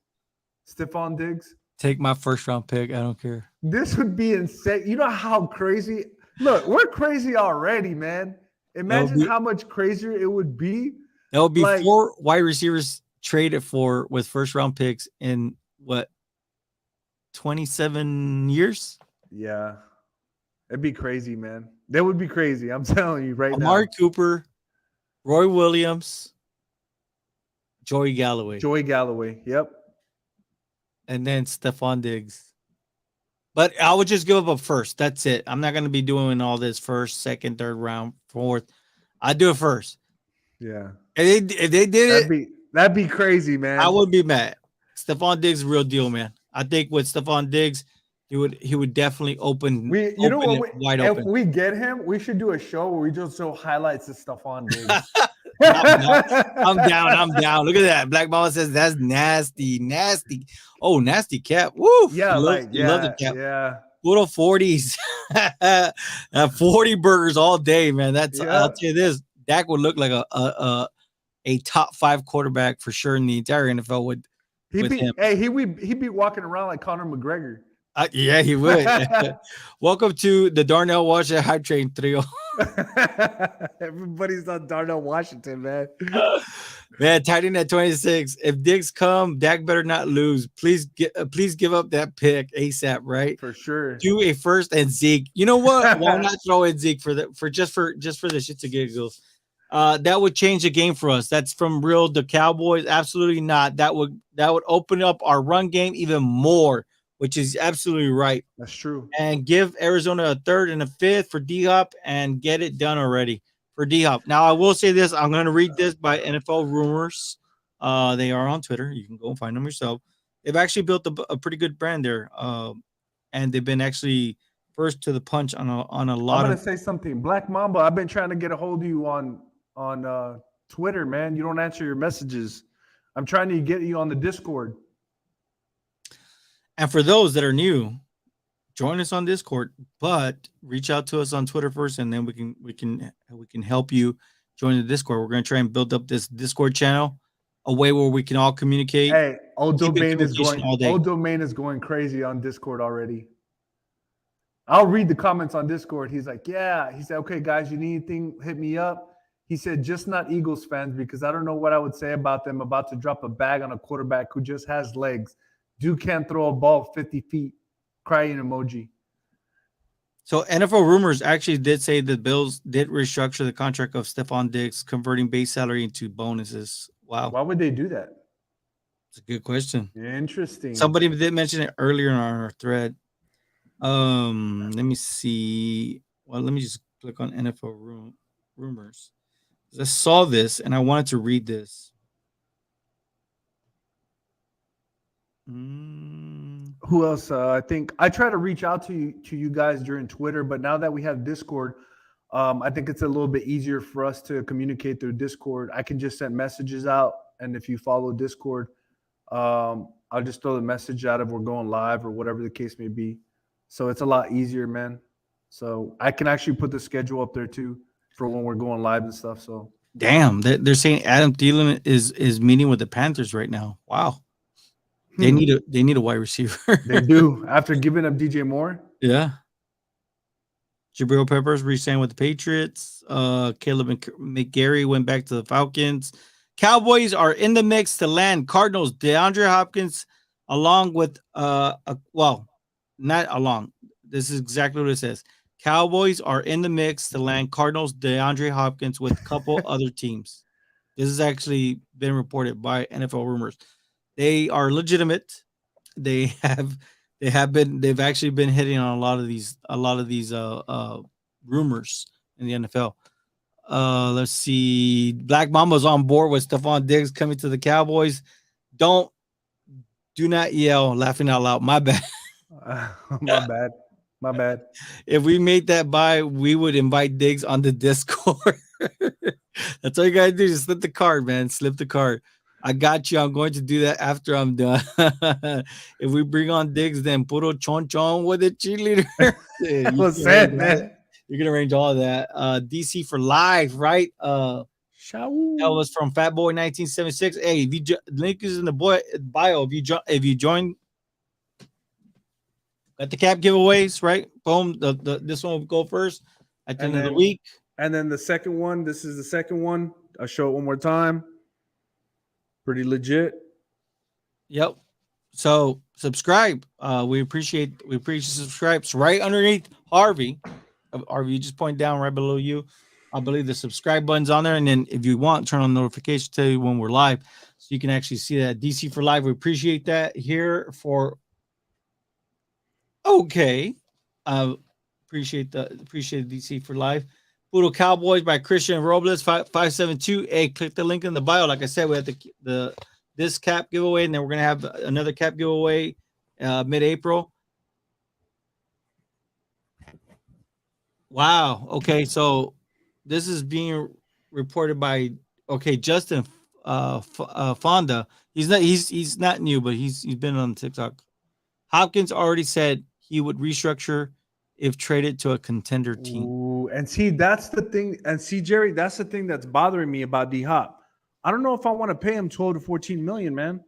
Stephon Diggs? Take my first round pick. I don't care. This would be insane. You know how crazy? Look, we're crazy already, man. Imagine how much crazier it would be. That would be 4 wide receivers traded for with first round picks in 27 years? Yeah. It'd be crazy, man. That would be crazy. I'm telling you right Amari now. Cooper, Roy Williams, Joey Galloway, Joey Galloway. Yep. and then Stephon Diggs. But I would just give up a first. That's it. I'm not going to be doing all this first, second, third round, fourth. I do it first. Yeah. If they did That'd be crazy, man. I wouldn't be mad. Stephon Diggs, real deal, man. I think with Stephon Diggs, he would definitely open. You know what? Wide If open. we get him, we should do a show where we just show highlights of stuff on Diggs. I'm down. Look at that. Black Mama says that's nasty. Oh, nasty cap. Woo. Yeah, love the cap. Yeah. Little 40s. 40 burgers all day, man. I'll tell you this. Dak would look like a top 5 quarterback for sure in the entire NFL with him. Hey, he'd be walking around like Conor McGregor. Yeah, he would. Welcome to the Darnell Washington Hype Train Trio. Everybody's on Darnell Washington, man. Man, tight end at 26. If Diggs come, Dak better not lose. Please give up that pick ASAP, right? For sure. Do a first and Zeke. You know what? Why not throw in Zeke for the shits and giggles? That would change the game for us. That's from the Cowboys. Absolutely not. That would open up our run game even more, which is absolutely right. That's true. And give Arizona a third and a fifth for D-Hop and get it done already for D-Hop. Now, I will say this. I'm going to read this by NFL Rumors. They are on Twitter. You can go and find them yourself. They've actually built a pretty good brand there. And they've been actually first to the punch on a lot I'm going to say something. Black Mamba, I've been trying to get a hold of you on Twitter, man. You don't answer your messages. I'm trying to get you on the Discord. And for those that are new, join us on Discord, but reach out to us on Twitter first, and then we can help you join the Discord. We're going to try and build up this Discord channel, a way where we can all communicate. Hey, Old Domain is going crazy on Discord already. I'll read the comments on Discord. He's like, yeah. He said, okay, guys, you need anything, hit me up. He said, just not Eagles fans, because I don't know what I would say about them about to drop a bag on a quarterback who just has legs. Dude can't throw a ball 50 feet. Crying emoji. So NFL Rumors actually did say the Bills did restructure the contract of Stephon Diggs, converting base salary into bonuses. Wow. Why would they do that? It's a good question. Interesting. Somebody did mention it earlier in our thread. Let me see. Well, let me just click on NFL Rumors. I saw this and I wanted to read this. Who else? I think I try to reach out to you guys during Twitter, but now that we have Discord, I think it's a little bit easier for us to communicate through Discord. I can just send messages out, and if you follow Discord, I'll just throw the message out if we're going live or whatever the case may be. So it's a lot easier, man. So I can actually put the schedule up there too for when we're going live and stuff. So damn, they're saying Adam Thielen is meeting with the Panthers right now. Wow. They need a wide receiver. They do. After giving up DJ Moore. Yeah. Jabril Peppers re-signed with the Patriots. Caleb McGarry went back to the Falcons. Cowboys are in the mix to land Cardinals DeAndre Hopkins along with not along. This is exactly what it says. Cowboys are in the mix to land Cardinals DeAndre Hopkins with a couple other teams. This has actually been reported by NFL Rumors. They are legitimate. They've actually been hitting on a lot of these rumors in the NFL. Let's see. Black Mama's on board with Stephon Diggs coming to the Cowboys. Do not yell, laughing out loud. My bad. My bad. If we made that buy, we would invite Diggs on the Discord. That's all you gotta do. Just slip the card, man. Slip the card. I got you. I'm going to do that after I'm done. If we bring on Diggs, then puro chon chon with a cheerleader. What's that, man? You can arrange all of that. DC for life, right? That was from Fat Boy 1976. Hey, link is in the bio. If you join, got the cap giveaways, right? Boom. This one will go first at the end of the week. And then the second one. This is the second one. I'll show it one more time. Pretty legit. Yep. So subscribe. We appreciate subscribes right underneath Harvey. Harvey, you just point down right below you. I believe the subscribe button's on there, and then if you want, turn on notifications to tell you when we're live, so you can actually see that. DC for live, we appreciate that. Here for okay, appreciate DC for live. Poodle Cowboys by Christian Robles 572. Hey, click the link in the bio. Like I said, we had the this cap giveaway, and then we're gonna have another cap giveaway mid-April. Wow. Okay, so this is being reported by Justin Fonda. He's not new, but he's been on TikTok. Hopkins already said he would restructure if traded to a contender team. Ooh, and see, that's the thing. And see, Jerry, that's the thing that's bothering me about D Hop. I don't know if I want to pay him 12 to 14 million, man.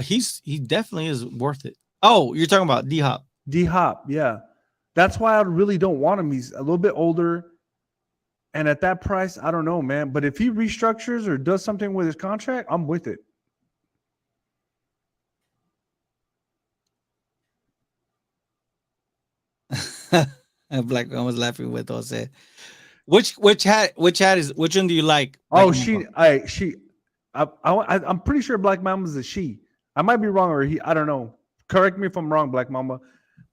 He definitely is worth it. Oh, you're talking about D Hop. D Hop, yeah. That's why I really don't want him. He's a little bit older. And at that price, I don't know, man. But if he restructures or does something with his contract, I'm with it. Black man was laughing with us. Which hat which one do you like? Oh, I'm pretty sure Black Mama's a she. I might be wrong or he. I don't know. Correct me if I'm wrong, Black Mama.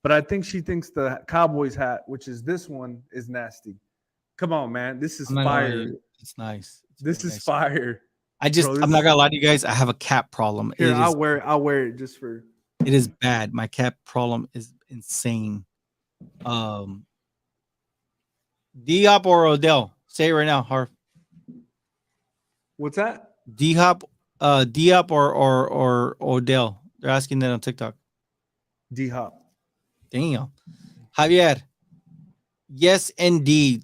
But I think she thinks the Cowboys hat, which is this one, is nasty. Come on, man. This is fire. It's nice. This is fire. I'm not gonna lie to you guys. I have a cap problem. Here, I'll wear it just for. It is bad. My cap problem is insane. D-Hop or Odell? Say it right now, Harv. What's that? D-Hop or Odell. They're asking that on TikTok. D-Hop. Damn. Javier. Yes, indeed.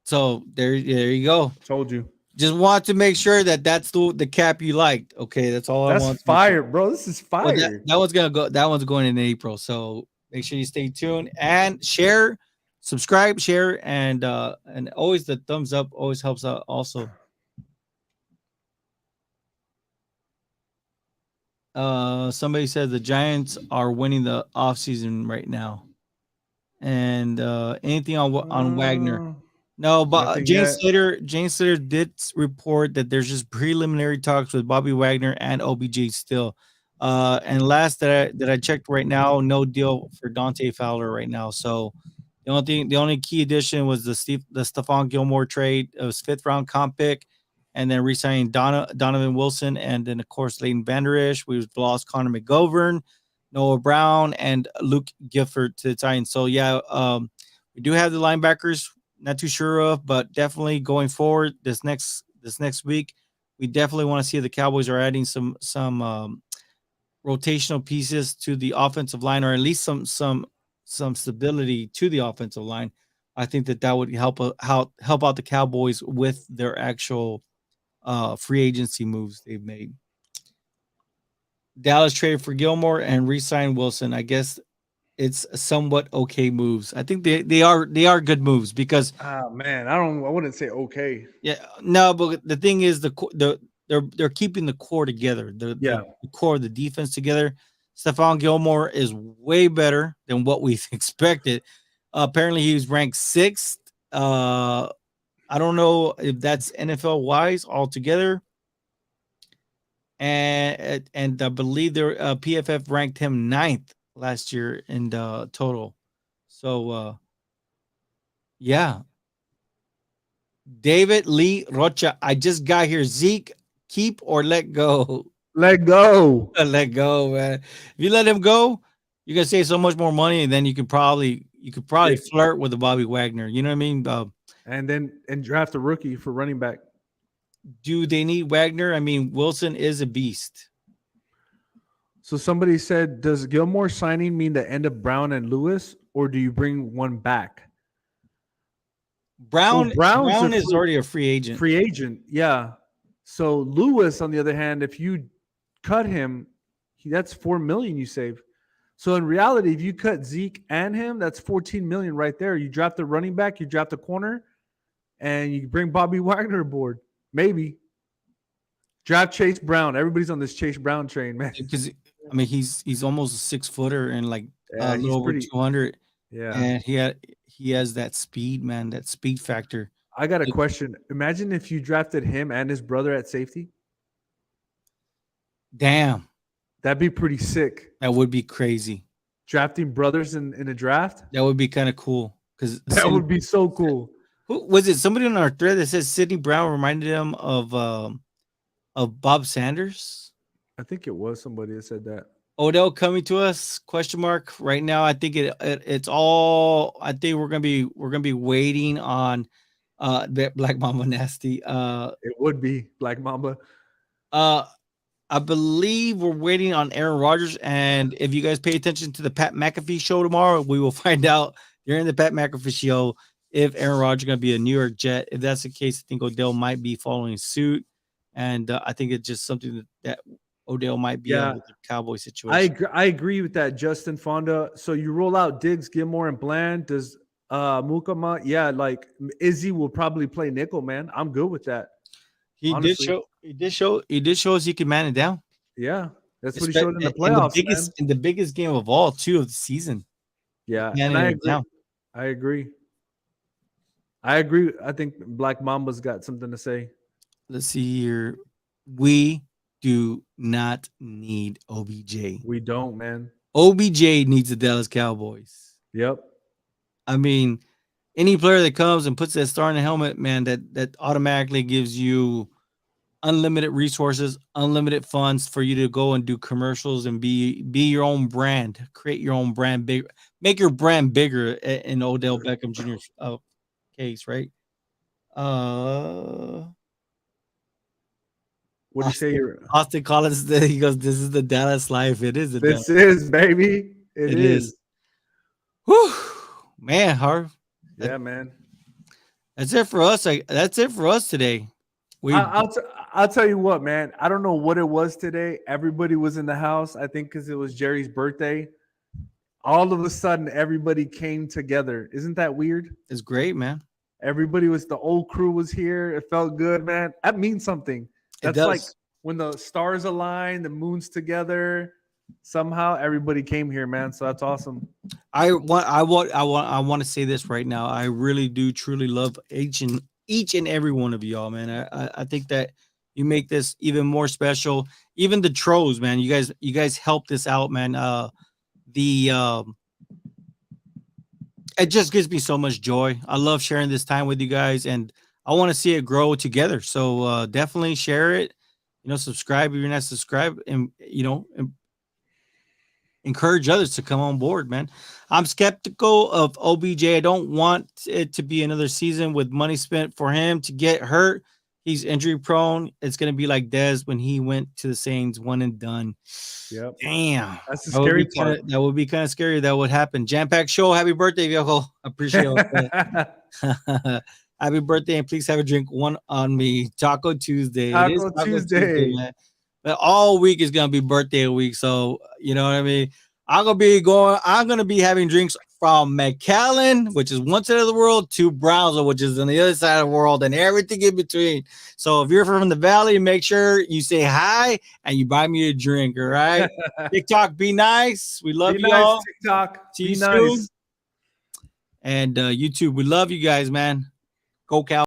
So there you go. Told you. Just want to make sure that's the cap you liked. Okay, that's all I want. That's fire, bro. This is fire. Well, that one's gonna go. That one's going in April. So make sure you stay tuned and share, subscribe, share, and always the thumbs up always helps out. Also, somebody said the Giants are winning the offseason right now, and anything on Wagner. No, but James Slater did report that there's just preliminary talks with Bobby Wagner and OBJ still. And last that I checked right now, no deal for Dante Fowler right now. So the only key addition was the Stephon Gilmore trade. It was 5th round comp pick, and then re-signing Donovan Wilson, and then of course Leighton Vander Esch. We've lost Connor McGovern, Noah Brown, and Luke Gifford to the Titans. So yeah, we do have the linebackers. Not too sure of, but definitely going forward this next week, we definitely want to see the Cowboys are adding some rotational pieces to the offensive line, or at least some stability to the offensive line. I think that would help out the Cowboys with their actual free agency moves they've made. Dallas traded for Gilmore and re-signed Wilson. I guess it's somewhat okay moves. I think they are good moves because man, I wouldn't say okay. Yeah, no, but the thing is they're keeping the core together. The core of the defense together. Stephon Gilmore is way better than what we expected. Apparently he was ranked 6th. I don't know if that's NFL wise altogether. And I believe their PFF ranked him 9th last year in the total. So yeah. David Lee Rocha, I just got here. Zeke, keep or let go? Let go. Let go, man. If you let him go, you're gonna save so much more money, and then you could probably flirt with the Bobby Wagner. You know what I mean? And draft a rookie for running back. Do they need Wagner? I mean, Wilson is a beast. So somebody said, does Gilmore signing mean the end of Brown and Lewis, or do you bring one back? Brown is already a free agent. Free agent, yeah. So Lewis, on the other hand, if you cut him, that's $4 million you save. So in reality, if you cut Zeke and him, that's $14 million right there. You draft the running back, you draft the corner, and you bring Bobby Wagner aboard. Maybe. Draft Chase Brown. Everybody's on this Chase Brown train, man. I mean, he's almost a 6 footer and like Yeah, a he's little over pretty. 200, Yeah. and he has that speed, man, that speed factor. I got a It- question. Imagine if you drafted him and his brother at safety. Damn, That'd be pretty sick. that would be crazy. Drafting brothers in a draft. That would be kind of cool because That would be so cool. who was it? Somebody on our thread that says Sidney Brown reminded him of Bob Sanders. I think it was somebody that said that. Odell coming to us? Question mark. Right now, I think it's all. I think we're gonna be waiting on that Black Mamba Nasty. It would be Black Mamba. I believe we're waiting on Aaron Rodgers, and if you guys pay attention to the Pat McAfee show tomorrow, we will find out during the Pat McAfee show if Aaron Rodgers is going to be a New York Jet. If that's the case, I think Odell might be following suit, and I think it's just something that Odell might be out with the Cowboy situation. I agree with that, Justin Fonda. So you roll out Diggs, Gilmore, and Bland. Does Mukama? Yeah, like Izzy will probably play nickel, man. I'm good with that. He honestly. did show us he can man it down. Yeah, that's what he showed in the playoffs. In the biggest game of all, too, of the season. Yeah, and I agree. I agree. I agree. I think Black Mamba's got something to say. Let's see here. We do not need OBJ. We don't, man. OBJ needs the Dallas Cowboys. Yep. I mean, any player that comes and puts that star in the helmet, man, that automatically gives you unlimited resources, unlimited funds for you to go and do commercials and be your own brand, create your own brand, bigger, make your brand bigger in Odell Beckham Jr.'s case, right? What do you say? Austin Collins, he goes, "This is the Dallas life. It is. This is, baby. It is. Whew, man, Harv. Yeah, man. That's it for us. That's it for us today. I'll tell you what, man. I don't know what it was today. Everybody was in the house. I think because it was Jerry's birthday. All of a sudden, everybody came together. Isn't that weird? It's great, man. Everybody was. The old crew was here. It felt good, man. That means something. That's like when the stars align, the moon's together. Somehow everybody came here, man. So that's awesome. I want to say this right now. I really do truly love each and every one of y'all, man. I think that you make this even more special. Even the trolls, man. You guys help this out, man. It just gives me so much joy. I love sharing this time with you guys, and I want to see it grow together. So definitely share it. Subscribe if you're not subscribed, and encourage others to come on board, man. I'm skeptical of OBJ. I don't want it to be another season with money spent for him to get hurt. He's injury prone. It's going to be like Dez when he went to the Saints, one and done. Yep. Damn. That's the scary part. That would be kind of scary. That would happen. Jam-packed show. Happy birthday, viejo. Appreciate it. Happy birthday, and please have a drink one on me. Taco Tuesday. Taco Tuesday, man. But all week is gonna be birthday week, so you know what I mean. I'm gonna be having drinks from McAllen, which is one side of the world, to Brownsville, which is on the other side of the world, and everything in between. So if you're from the Valley, make sure you say hi and you buy me a drink. All right. TikTok, be nice. We love you all. TikTok, see you soon. And YouTube, we love you guys, man. Go Cowboys.